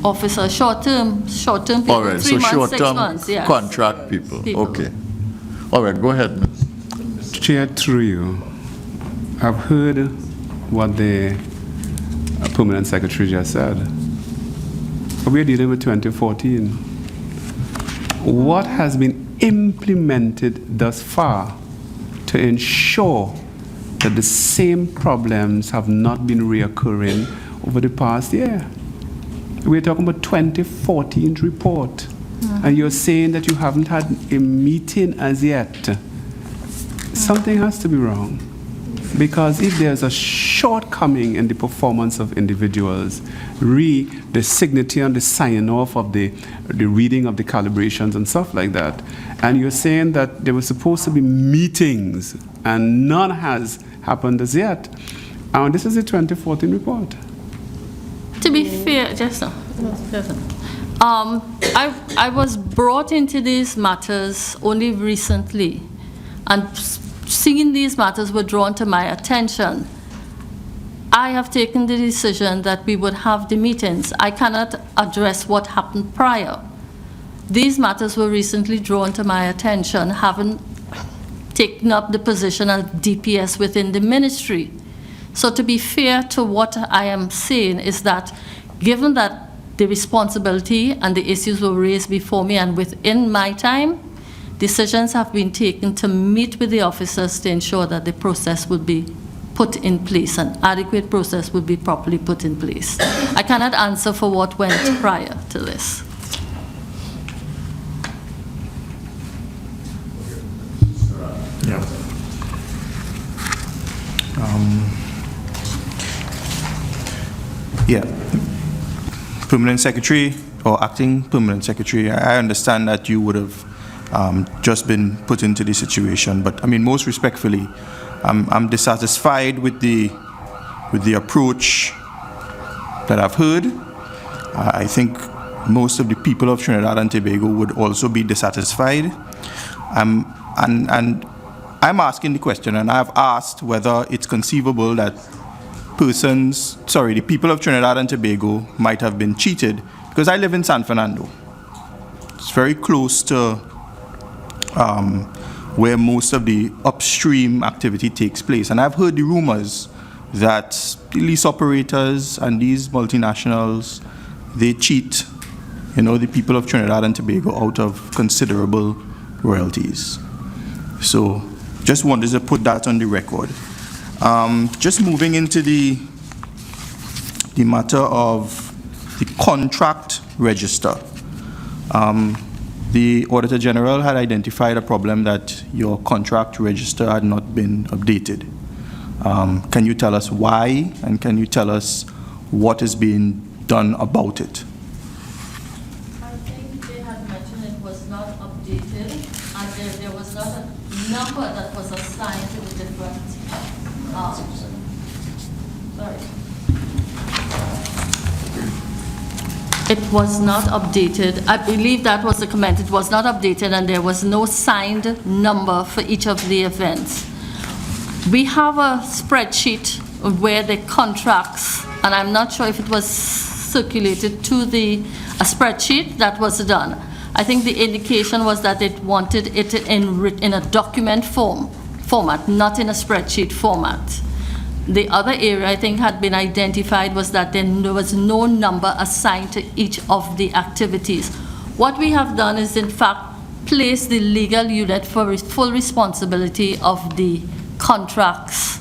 Officers, short-term people, All right, 3 so months, 6 short-term months, yes. contract people, People. okay. All right, go ahead, Ms. Chair, through you, I've heard what the permanent secretary just said. But we're dealing with 2014. What has been implemented thus far to ensure that the same problems have not been reoccurring over the past year? We're talking about 2014 report, and you're saying that you haven't had a meeting as yet. Something has to be wrong, because if there's a shortcoming in the performance of individuals, the signature and the sign off of the reading of the calibrations and stuff like that, and you're saying that there were supposed to be meetings and none has happened as yet, and this is a 2014 report. To be fair, I was brought into these matters only recently, and seeing these matters were drawn to my attention. I have taken the decision that we would have the meetings. I cannot address what happened prior. These matters were recently drawn to my attention, having taken up the position of DPS within the ministry. So to be fair to what I am saying is that, given that the responsibility and the issues were raised before me and within my time, decisions have been taken to meet with the officers to ensure that the process would be put in place, an adequate process would be properly put in place. I cannot answer for what went prior to this. Yeah. Yeah. Permanent Secretary or Acting Permanent Secretary, I understand that you would have just been put into this situation, but I mean, most respectfully, I'm dissatisfied with the approach that I've heard. I think most of the people of Trinidad and Tobago would also be dissatisfied. And I'm asking the question, and I've asked whether it's conceivable that the people of Trinidad and Tobago might have been cheated, because I live in San Fernando. It's very close to where most of the upstream activity takes place. And I've heard the rumors that the lease operators and these multinationals, they cheat, the people of Trinidad and Tobago out of considerable royalties. So just wanted to put that on the record. Just moving into the matter of the contract register. The Auditor General had identified a problem that your contract register had not been updated. Can you tell us why, and can you tell us what is being done about it? I think they had mentioned it was not updated, and there was not a number that was assigned to the different, It was not updated. I believe that was the comment. It was not updated, and there was no signed number for each of the events. We have a spreadsheet where the contracts, and I'm not sure if it was circulated to a spreadsheet that was done. I think the indication was that it wanted it in a document format, not in a spreadsheet format. The other area I think had been identified was that there was no number assigned to each of the activities. What we have done is, in fact, place the legal unit for full responsibility of the contracts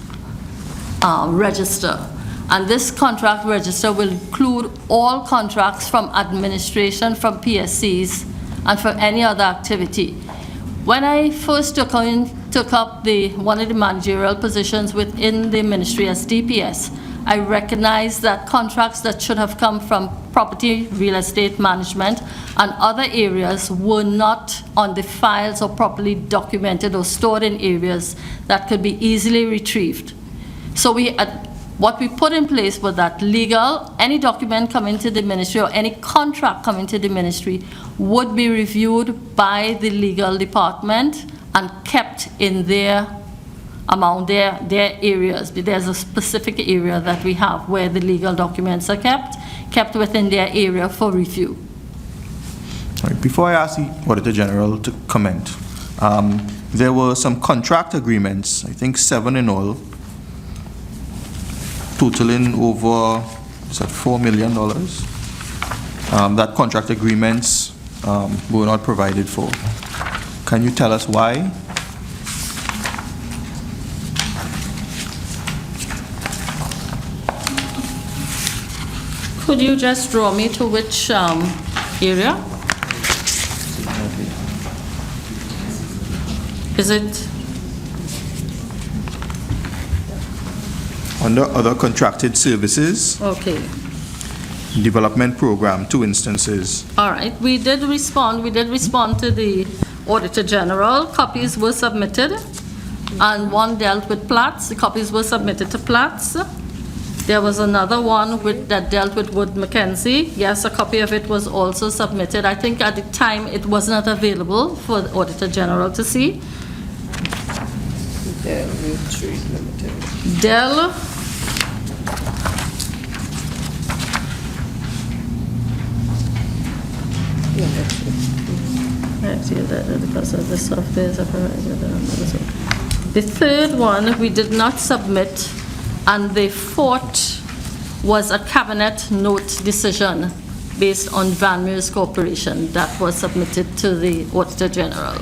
register. And this contract register will include all contracts from administration, from PSCs, and for any other activity. When I first took up one of the managerial positions within the ministry as DPS, I recognized that contracts that should have come from property, real estate management, and other areas were not on the files or properly documented or stored in areas that could be easily retrieved. So what we put in place was that any document coming to the ministry or any contract coming to the ministry would be reviewed by the legal department and kept in their areas. There's a specific area that we have where the legal documents are kept within their area for review. All right, before I ask the Auditor General to comment, there were some contract agreements, I think 7 in all, totaling over $4 million. That contract agreements were not provided for. Can you tell us why? Could you just draw me to which area? Is it? Under other contracted services, Okay. development program, 2 instances. All right. We did respond to the Auditor General. Copies were submitted, and one dealt with plats. The copies were submitted to plats. There was another one that dealt with Wood Mackenzie. Yes, a copy of it was also submitted. I think at the time it was not available for the Auditor General to see. Dell. The third one we did not submit, and the fourth was a cabinet note decision based on Van Meers Corporation that was submitted to the Auditor General.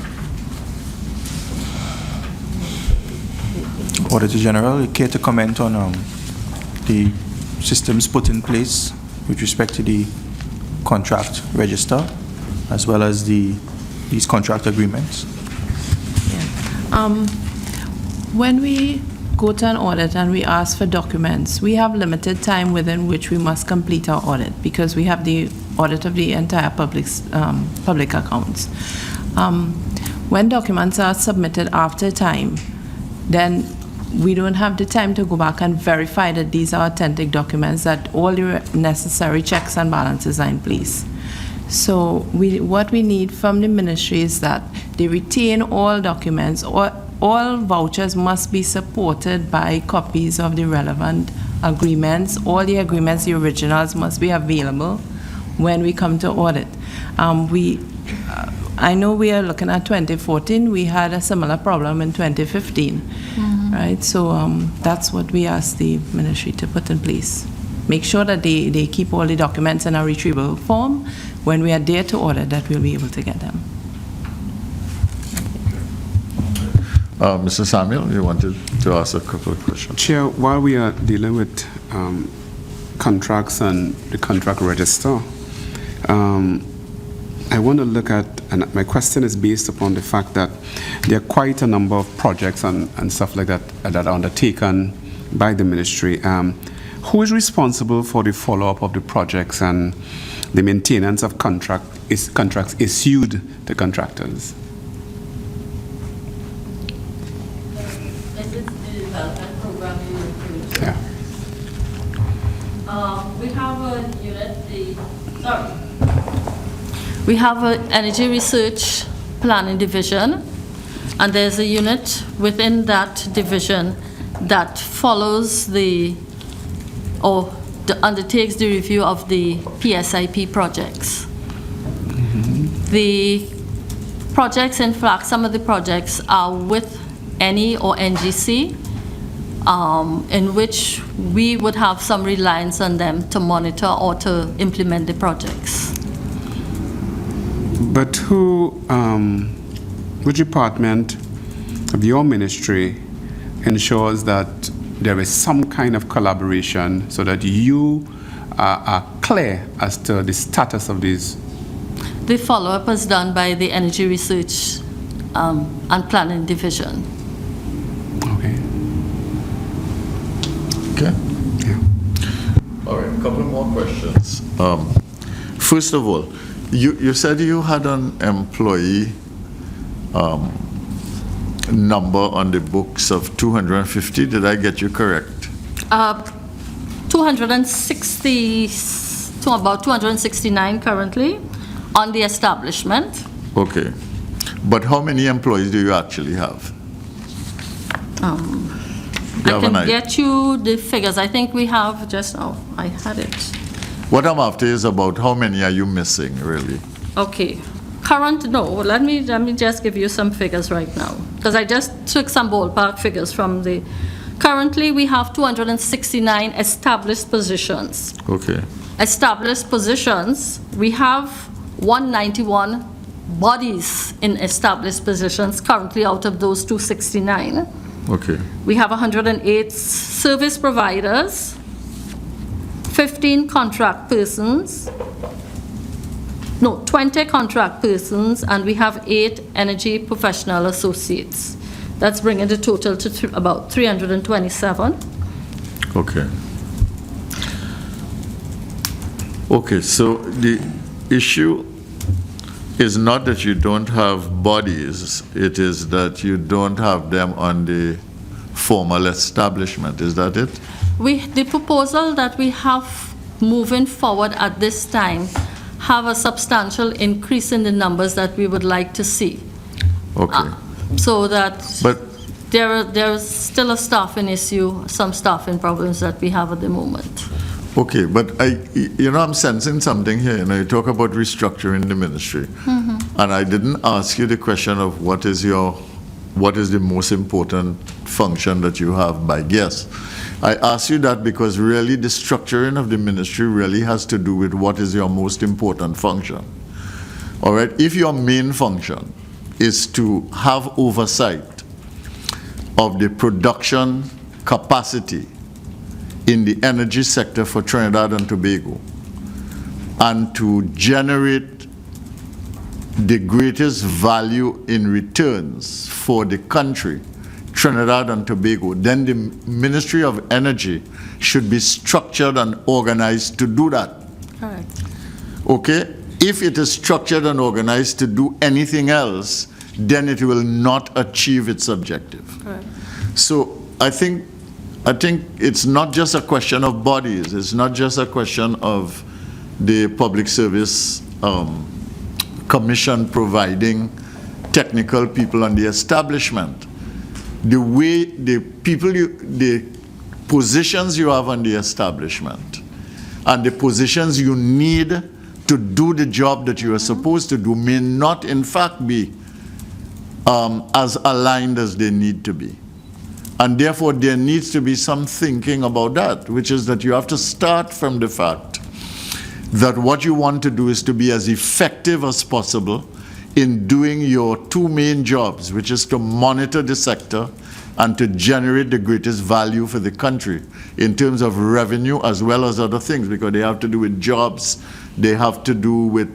Auditor General, you care to comment on the systems put in place with respect to the contract register, as well as these contract agreements? Yeah. When we go to an audit and we ask for documents, we have limited time within which we must complete our audit because we have the audit of the entire public accounts. When documents are submitted after time, then we don't have the time to go back and verify that these are authentic documents, that all the necessary checks and balances are in place. So what we need from the ministry is that they retain all documents, or all vouchers must be supported by copies of the relevant agreements. All the agreements, the originals, must be available when we come to audit. I know we are looking at 2014. We had a similar problem in 2015, right? So that's what we asked the ministry to put in place. Make sure that they keep all the documents in a retrievable form. When we are there to audit, that we'll be able to get them. Mr. Samuel, you wanted to ask a couple of questions. Chair, while we are dealing with contracts and the contract register, I want to look at, and my question is based upon the fact that there are quite a number of projects and stuff like that that are undertaken by the ministry. Who is responsible for the follow-up of the projects and the maintenance of contracts issued to contractors? Yeah. We have a unit, we have an energy research planning division, and there's a unit within that division that follows undertakes the review of the PSIP projects. The projects, in fact, some of the projects are with NE or NGC, in which we would have some reliance on them to monitor or to implement the projects. But which department of your ministry ensures that there is some kind of collaboration so that you are clear as to the status of these? The follow-up is done by the energy research and Planning Division. Okay. Okay. Yeah. All right, a couple more questions. First of all, you said you had an employee number on the books of 250. Did I get you correct? 260 to about 269 currently on the establishment. Okay. But how many employees do you actually have? I can get you the figures. I think we have just now. I had it. What I'm after is about how many are you missing, really? Okay. Let me just give you some figures right now, because I just took some ballpark figures from the. Currently, we have 269 established positions. Okay. Established positions, we have 191 bodies in established positions currently out of those 269. Okay. We have 108 service providers, 15 contract persons, 20 contract persons, and we have 8 energy professional associates. That's bringing the total to about 327. Okay. Okay, so the issue is not that you don't have bodies, it is that you don't have them on the formal establishment. Is that it? The proposal that we have moving forward at this time have a substantial increase in the numbers that we would like to see. Okay. So that But there is still a staffing issue, some staffing problems that we have at the moment. okay, but I'm sensing something here. You talk about restructuring the ministry, and I didn't ask you the question of what is the most important function that you have by guess. I asked you that because really the structuring of the ministry really has to do with what is your most important function. All right, if your main function is to have oversight of the production capacity in the energy sector for Trinidad and Tobago, and to generate the greatest value in returns for the country, Trinidad and Tobago, then the Ministry of Energy should be structured and organized to do that. Correct. Okay? If it is structured and organized to do anything else, then it will not achieve its objective. Correct. So I think it's not just a question of bodies. It's not just a question of the Public Service Commission providing technical people on the establishment. The way the positions you have on the establishment and the positions you need to do the job that you are supposed to do may not in fact be as aligned as they need to be. And therefore, there needs to be some thinking about that, which is that you have to start from the fact that what you want to do is to be as effective as possible in doing your two main jobs, which is to monitor the sector and to generate the greatest value for the country in terms of revenue as well as other things, because they have to do with jobs, they have to do with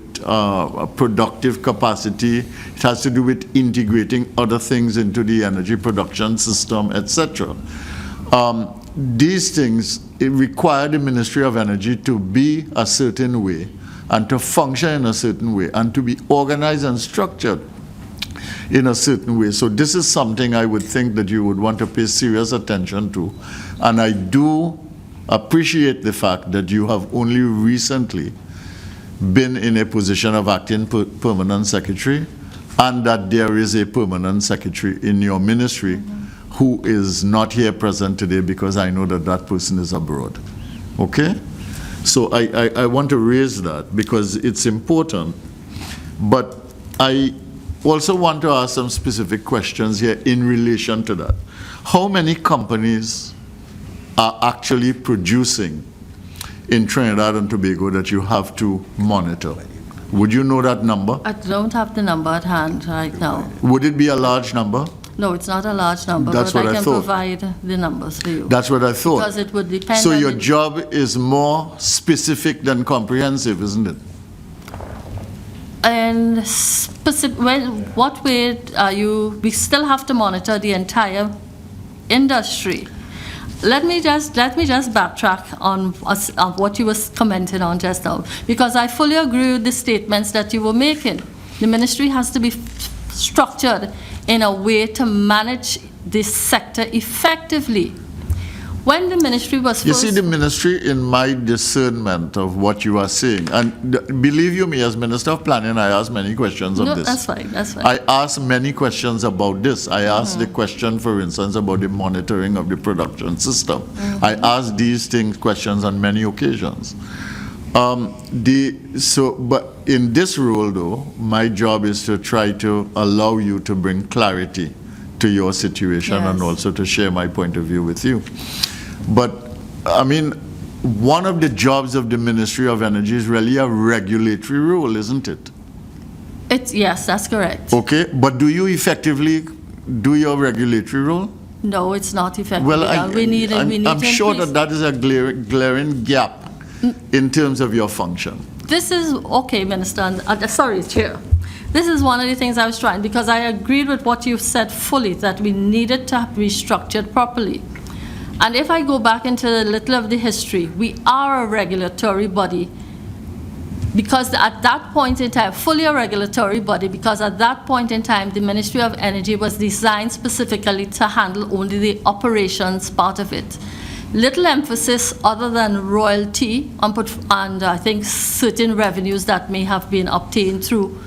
productive capacity, it has to do with integrating other things into the energy production system, etc. These things require the Ministry of Energy to be a certain way and to function in a certain way and to be organized and structured in a certain way. So this is something I would think that you would want to pay serious attention to. And I do appreciate the fact that you have only recently been in a position of acting permanent secretary, and that there is a permanent secretary in your ministry who is not here present today, because I know that that person is abroad. Okay? So I want to raise that because it's important. But I also want to ask some specific questions here in relation to that. How many companies are actually producing in Trinidad and Tobago that you have to monitor? Would you know that number? I don't have the number at hand right now. Would it be a large number? No, it's not a large number, That's but what I I can thought. provide the numbers for you. That's what I thought. Because it would depend So on your the- job is more specific than comprehensive, isn't it? And what way are you, we still have to monitor the entire industry. Let me just backtrack on what you were commenting on just now, because I fully agree with the statements that you were making. The ministry has to be structured in a way to manage this sector effectively. When the ministry was You first... see, the ministry, in my discernment of what you are saying, and believe you me, as Minister of Planning, I ask many questions on No, this. that's fine, that's fine. I ask many questions about this. I asked the question, for instance, about the monitoring of the production system. I asked these questions on many occasions. But in this role, though, my job is to try to allow you to bring clarity to your situation and also to share my point of view with you. But, I mean, one of the jobs of the Ministry of Energy is really a regulatory role, isn't it? Yes, that's correct. Okay, but do you effectively do your regulatory role? No, it's not effective. Well, I'm sure that is a glaring gap in terms of your function. This is, okay, Minister, sorry, Chair. This is one of the things I was trying, because I agreed with what you said fully, that we needed to be structured properly. And if I go back into a little of the history, we are a regulatory body, because at that point in time, fully a regulatory body, because at that point in time, the Ministry of Energy was designed specifically to handle only the operations part of it. Little emphasis other than royalty and I think certain revenues that may have been obtained through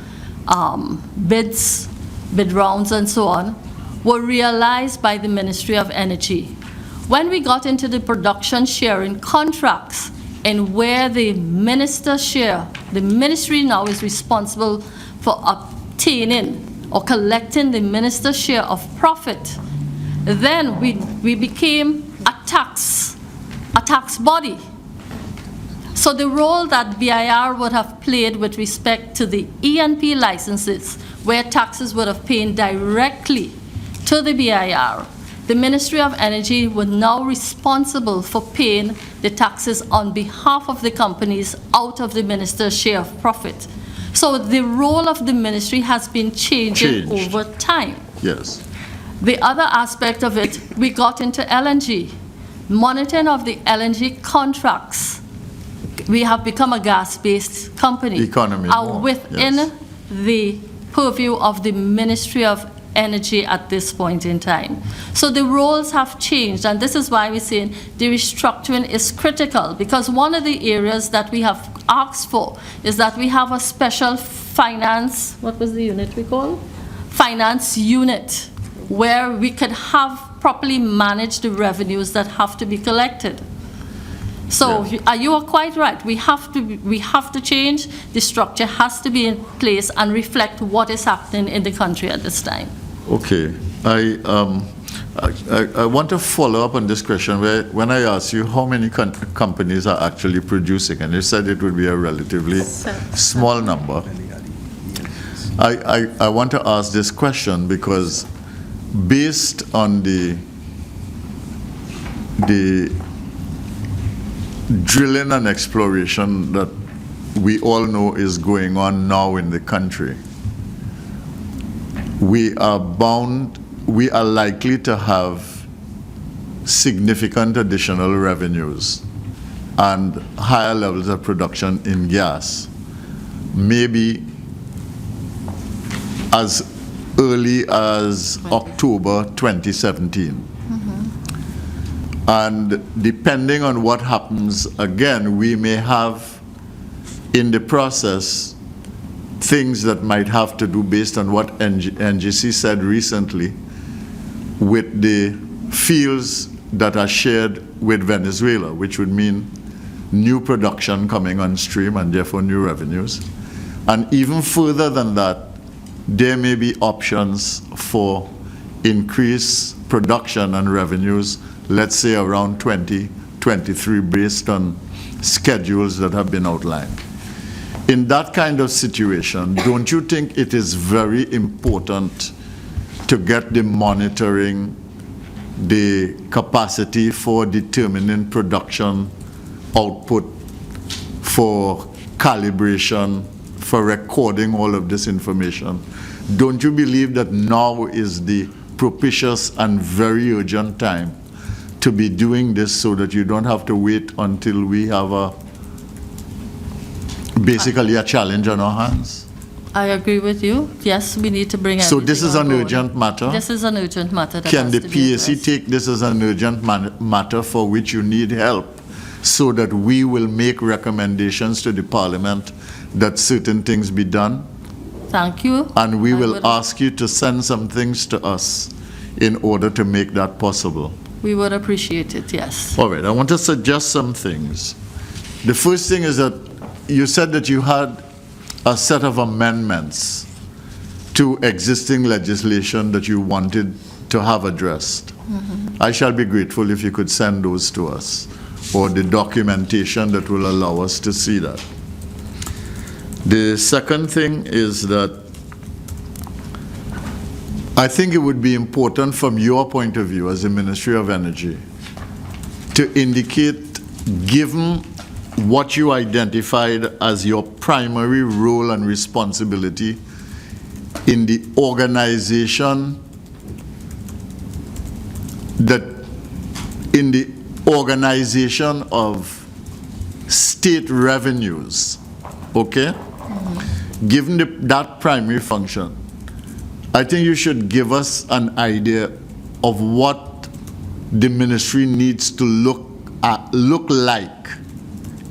bid rounds and so on, were realized by the Ministry of Energy. When we got into the production sharing contracts, and where the minister share, the ministry now is responsible for obtaining or collecting the minister's share of profit, then we became a tax body. So the role that BIR would have played with respect to the E&P licenses, where taxes would have paid directly to the BIR, the Ministry of Energy was now responsible for paying the taxes on behalf of the companies out of the minister's share of profit. So the role of the ministry has been changing over time. Yes. The other aspect of it, we got into LNG. Monitoring of the LNG contracts. We have become a gas-based company. Economy. Within the purview of the Ministry of Energy at this point in time. So the roles have changed, and this is why we're saying the restructuring is critical, because one of the areas that we have asked for is that we have a special finance, what was the unit we call? Finance unit, where we could have properly manage the revenues that have to be collected. So you are quite right. We have to change. The structure has to be in place and reflect what is happening in the country at this time. Okay. I want to follow up on this question where when I asked you how many companies are actually producing, and you said it would be a relatively small number. I want to ask this question because based on the drilling and exploration that we all know is going on now in the country, we are likely to have significant additional revenues and higher levels of production in gas, maybe as early as October 2017. And depending on what happens, again, we may have in the process things that might have to do based on what NGC said recently with the fields that are shared with Venezuela, which would mean new production coming on stream and therefore new revenues. And even further than that, there may be options for increased production and revenues, let's say around 2023, based on schedules that have been outlined. In that kind of situation, don't you think it is very important to get the monitoring, the capacity for determining production output, for calibration, for recording all of this information. Don't you believe that now is the propitious and very urgent time to be doing this so that you don't have to wait until we have basically a challenge on our hands? I agree with you. Yes, we need to bring So everything this is on an board. urgent matter? This is an urgent matter that Can has the to be PAC addressed. take this as an urgent matter for which you need help, so that we will make recommendations to the Parliament that certain things be done? Thank you. And we I will would- ask you to send some things to us in order to make that possible. We would appreciate it, yes. All right, I want to suggest some things. The first thing is that you said that you had a set of amendments to existing legislation that you wanted to have addressed. I shall be grateful if you could send those to us, or the documentation that will allow us to see that. The second thing is that I think it would be important from your point of view as the Ministry of Energy to indicate, given what you identified as your primary role and responsibility in the organization of state revenues, okay? Given that primary function, I think you should give us an idea of what the ministry needs to look like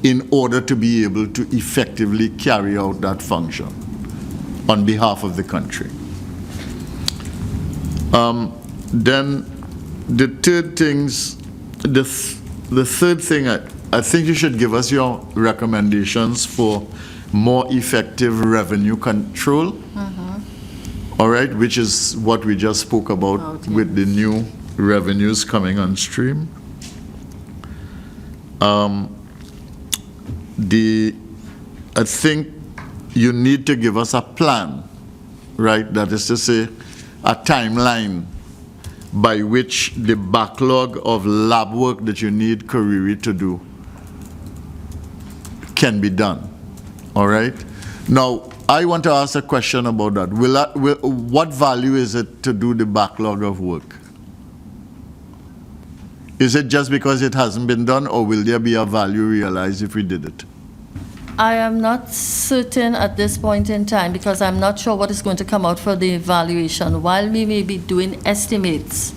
in order to be able to effectively carry out that function on behalf of the country. Then the third thing, I think you should give us your recommendations for more effective revenue control. All right, which is what we just spoke about with the new revenues coming on stream. I think you need to give us a plan, right? That is to say, a timeline by which the backlog of lab work that you need Kariri to do can be done. All right? Now, I want to ask a question about that. What value is it to do the backlog of work? Is it just because it hasn't been done, or will there be a value realized if we did it? I am not certain at this point in time, because I'm not sure what is going to come out for the evaluation. While we may be doing estimates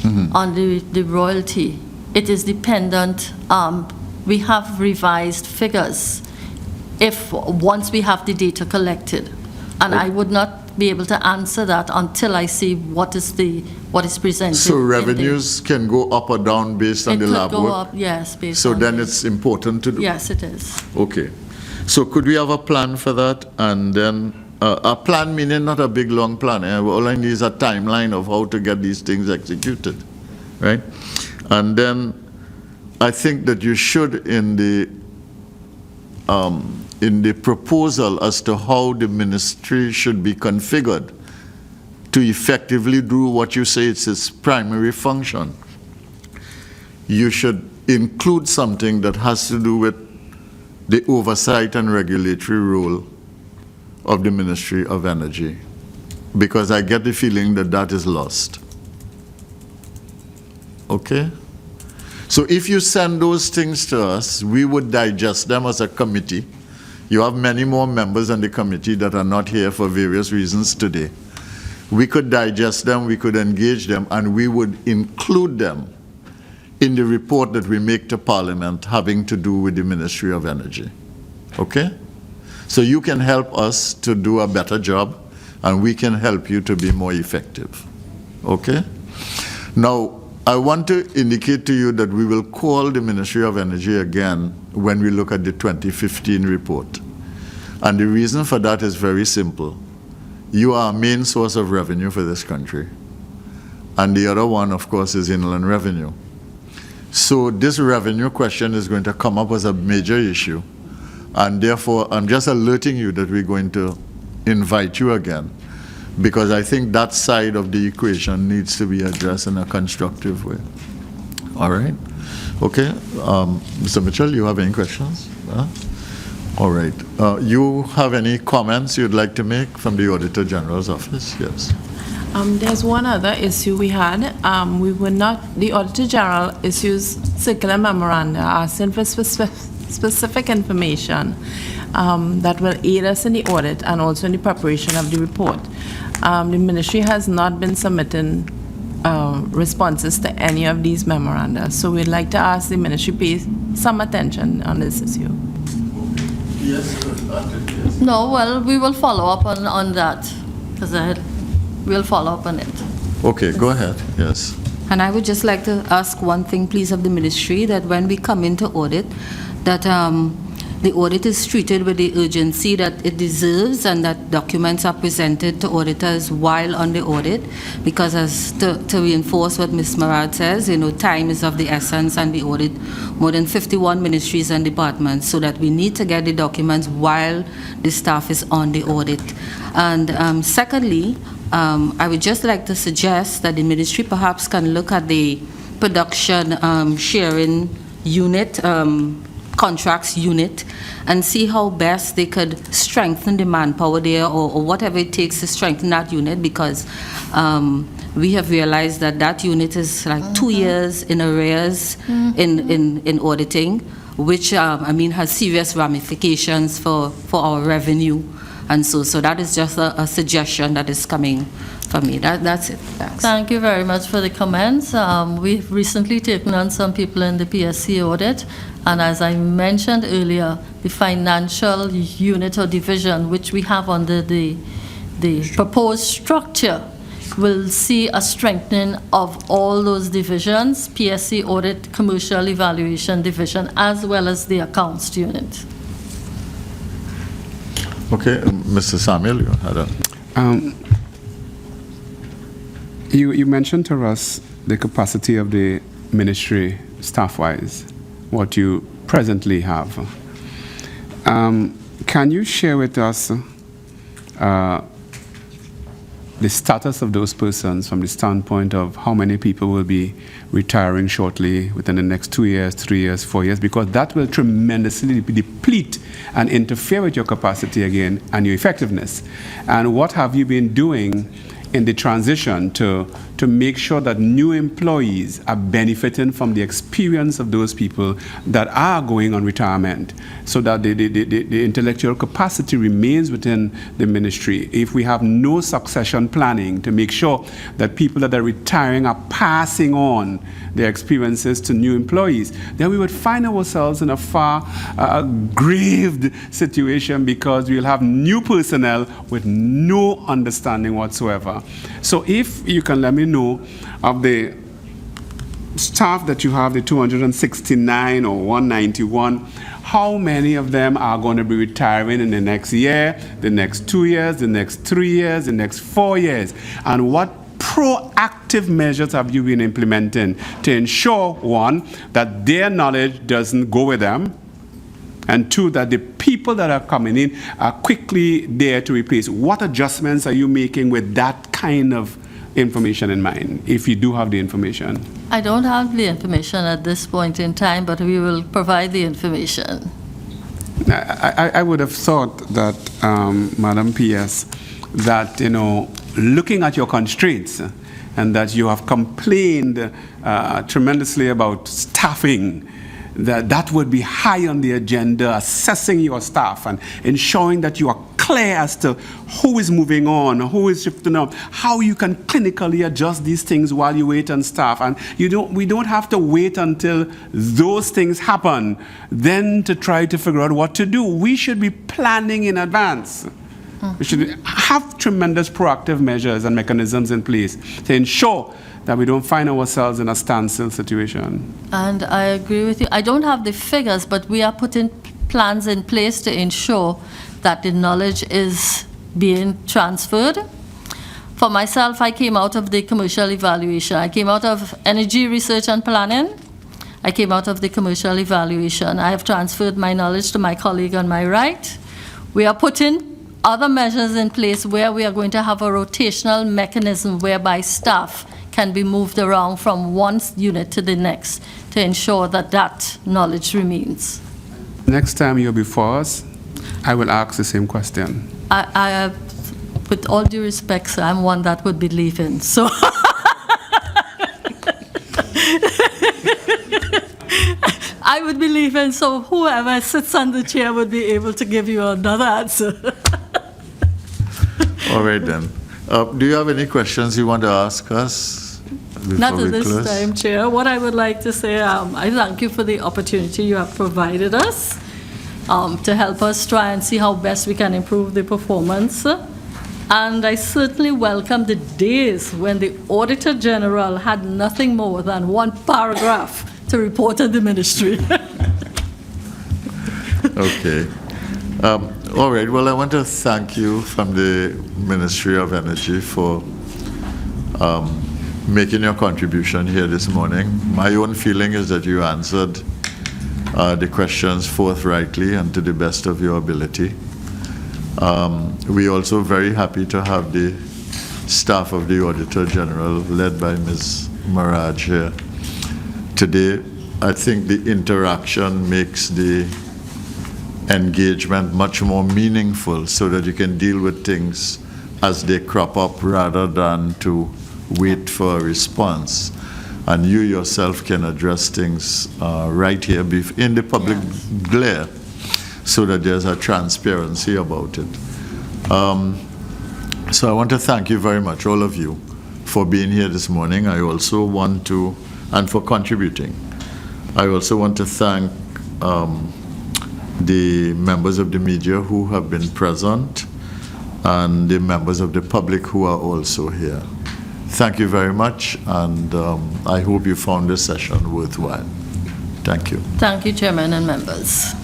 on the royalty, it is dependent. We have revised figures once we have the data collected, and I would not be able to answer that until I see what is presented. So revenues can go up or down based on the lab It could go work? up, yes, based So on then this. it's important to do? Yes, it is. Okay. So could we have a plan for that? And then a plan meaning not a big, long plan. All I need is a timeline of how to get these things executed, right? And then I think that you should, in the proposal as to how the ministry should be configured to effectively do what you say it's its primary function, you should include something that has to do with the oversight and regulatory role of the Ministry of Energy, because I get the feeling that that is lost. Okay? So if you send those things to us, we would digest them as a committee. You have many more members on the committee that are not here for various reasons today. We could digest them, we could engage them, and we would include them in the report that we make to Parliament having to do with the Ministry of Energy. Okay? So you can help us to do a better job, and we can help you to be more effective. Okay? Now, I want to indicate to you that we will call the Ministry of Energy again when we look at the 2015 report. And the reason for that is very simple. You are a main source of revenue for this country. And the other one, of course, is inland revenue. So this revenue question is going to come up as a major issue. And therefore, I'm just alerting you that we're going to invite you again, because I think that side of the equation needs to be addressed in a constructive way. All right? Okay. Mr. Mitchell, you have any questions? All right. You have any comments you'd like to make from the Auditor General's office? Yes. There's one other issue we had. The Auditor General issues circular memoranda asking for specific information that will aid us in the audit and also in the preparation of the report. The ministry has not been submitting responses to any of these memoranda, so we'd like to ask the ministry pay some attention on this issue. Yes. No, well, we will follow up on that, because we'll follow up on it. Okay, go ahead. Yes. And I would just like to ask one thing, please, of the ministry, that when we come into audit, that the audit is treated with the urgency that it deserves, and that documents are presented to auditors while on the audit, because as to reinforce what Ms. Marad says, time is of the essence, and we audit more than 51 ministries and departments, so that we need to get the documents while the staff is on the audit. And secondly, I would just like to suggest that the ministry perhaps can look at the production sharing unit, contracts unit, and see how best they could strengthen the manpower there, or whatever it takes to strengthen that unit, because we have realized that unit is like 2 years in arrears in auditing, which has serious ramifications for our revenue. And so that is just a suggestion that is coming from me. That's it. Thanks. Thank you very much for the comments. We've recently taken on some people in the PSC audit, and as I mentioned earlier, the financial unit or division, which we have under the proposed structure, will see a strengthening of all those divisions: PSC audit, commercial evaluation division, as well as the accounts unit. Okay, Mr. Samuel, you had a... You mentioned to us the capacity of the ministry staff-wise, what you presently have. Can you share with us the status of those persons from the standpoint of how many people will be retiring shortly within the next 2 years, 3 years, 4 years? Because that will tremendously deplete and interfere with your capacity again and your effectiveness. And what have you been doing in the transition to make sure that new employees are benefiting from the experience of those people that are going on retirement, so that the intellectual capacity remains within the ministry? If we have no succession planning to make sure that people that are retiring are passing on their experiences to new employees, then we would find ourselves in a far grave situation, because we'll have new personnel with no understanding whatsoever. So if you can let me know of the staff that you have, the 269 or 191, how many of them are going to be retiring in the next year, the next 2 years, the next 3 years, the next 4 years? And what proactive measures have you been implementing to ensure, one, that their knowledge doesn't go with them, and two, that the people that are coming in are quickly there to replace? What adjustments are you making with that kind of information in mind, if you do have the information? I don't have the information at this point in time, but we will provide the information. I would have thought that, Madam PS, that, looking at your constraints, and that you have complained tremendously about staffing, that would be high on the agenda, assessing your staff and ensuring that you are clear as to who is moving on, who is shifting up, how you can clinically adjust these things while you wait on staff. And we don't have to wait until those things happen then to try to figure out what to do. We should be planning in advance. We should have tremendous proactive measures and mechanisms in place to ensure that we don't find ourselves in a standstill situation. And I agree with you. I don't have the figures, but we are putting plans in place to ensure that the knowledge is being transferred. For myself, I came out of the commercial evaluation. I came out of energy research and planning. I came out of the commercial evaluation. I have transferred my knowledge to my colleague on my right. We are putting other measures in place where we are going to have a rotational mechanism whereby staff can be moved around from one unit to the next, to ensure that knowledge remains. Next time you're before us, I will ask the same question. With all due respect, sir, I'm one that would be leaving, so. I would be leaving, so whoever sits on the chair would be able to give you another answer. All right, then. Do you have any questions you want to ask us before Not we at this close? time, Chair. What I would like to say, I thank you for the opportunity you have provided us to help us try and see how best we can improve the performance. And I certainly welcome the days when the Auditor General had nothing more than one paragraph to report to the ministry. Okay. All right. Well, I want to thank you from the Ministry of Energy for making your contribution here this morning. My own feeling is that you answered the questions forthrightly and to the best of your ability. We're also very happy to have the staff of the Auditor General, led by Ms. Maraj here today. I think the interaction makes the engagement much more meaningful so that you can deal with things as they crop up rather than to wait for a response. And you yourself can address things right here in the public glare so that there's a transparency about it. So I want to thank you very much, all of you, for being here this morning. I also want to, and for contributing. I also want to thank the members of the media who have been present and the members of the public who are also here. Thank you very much, and I hope you found this session worthwhile. Thank you. Thank you, Chairman and members.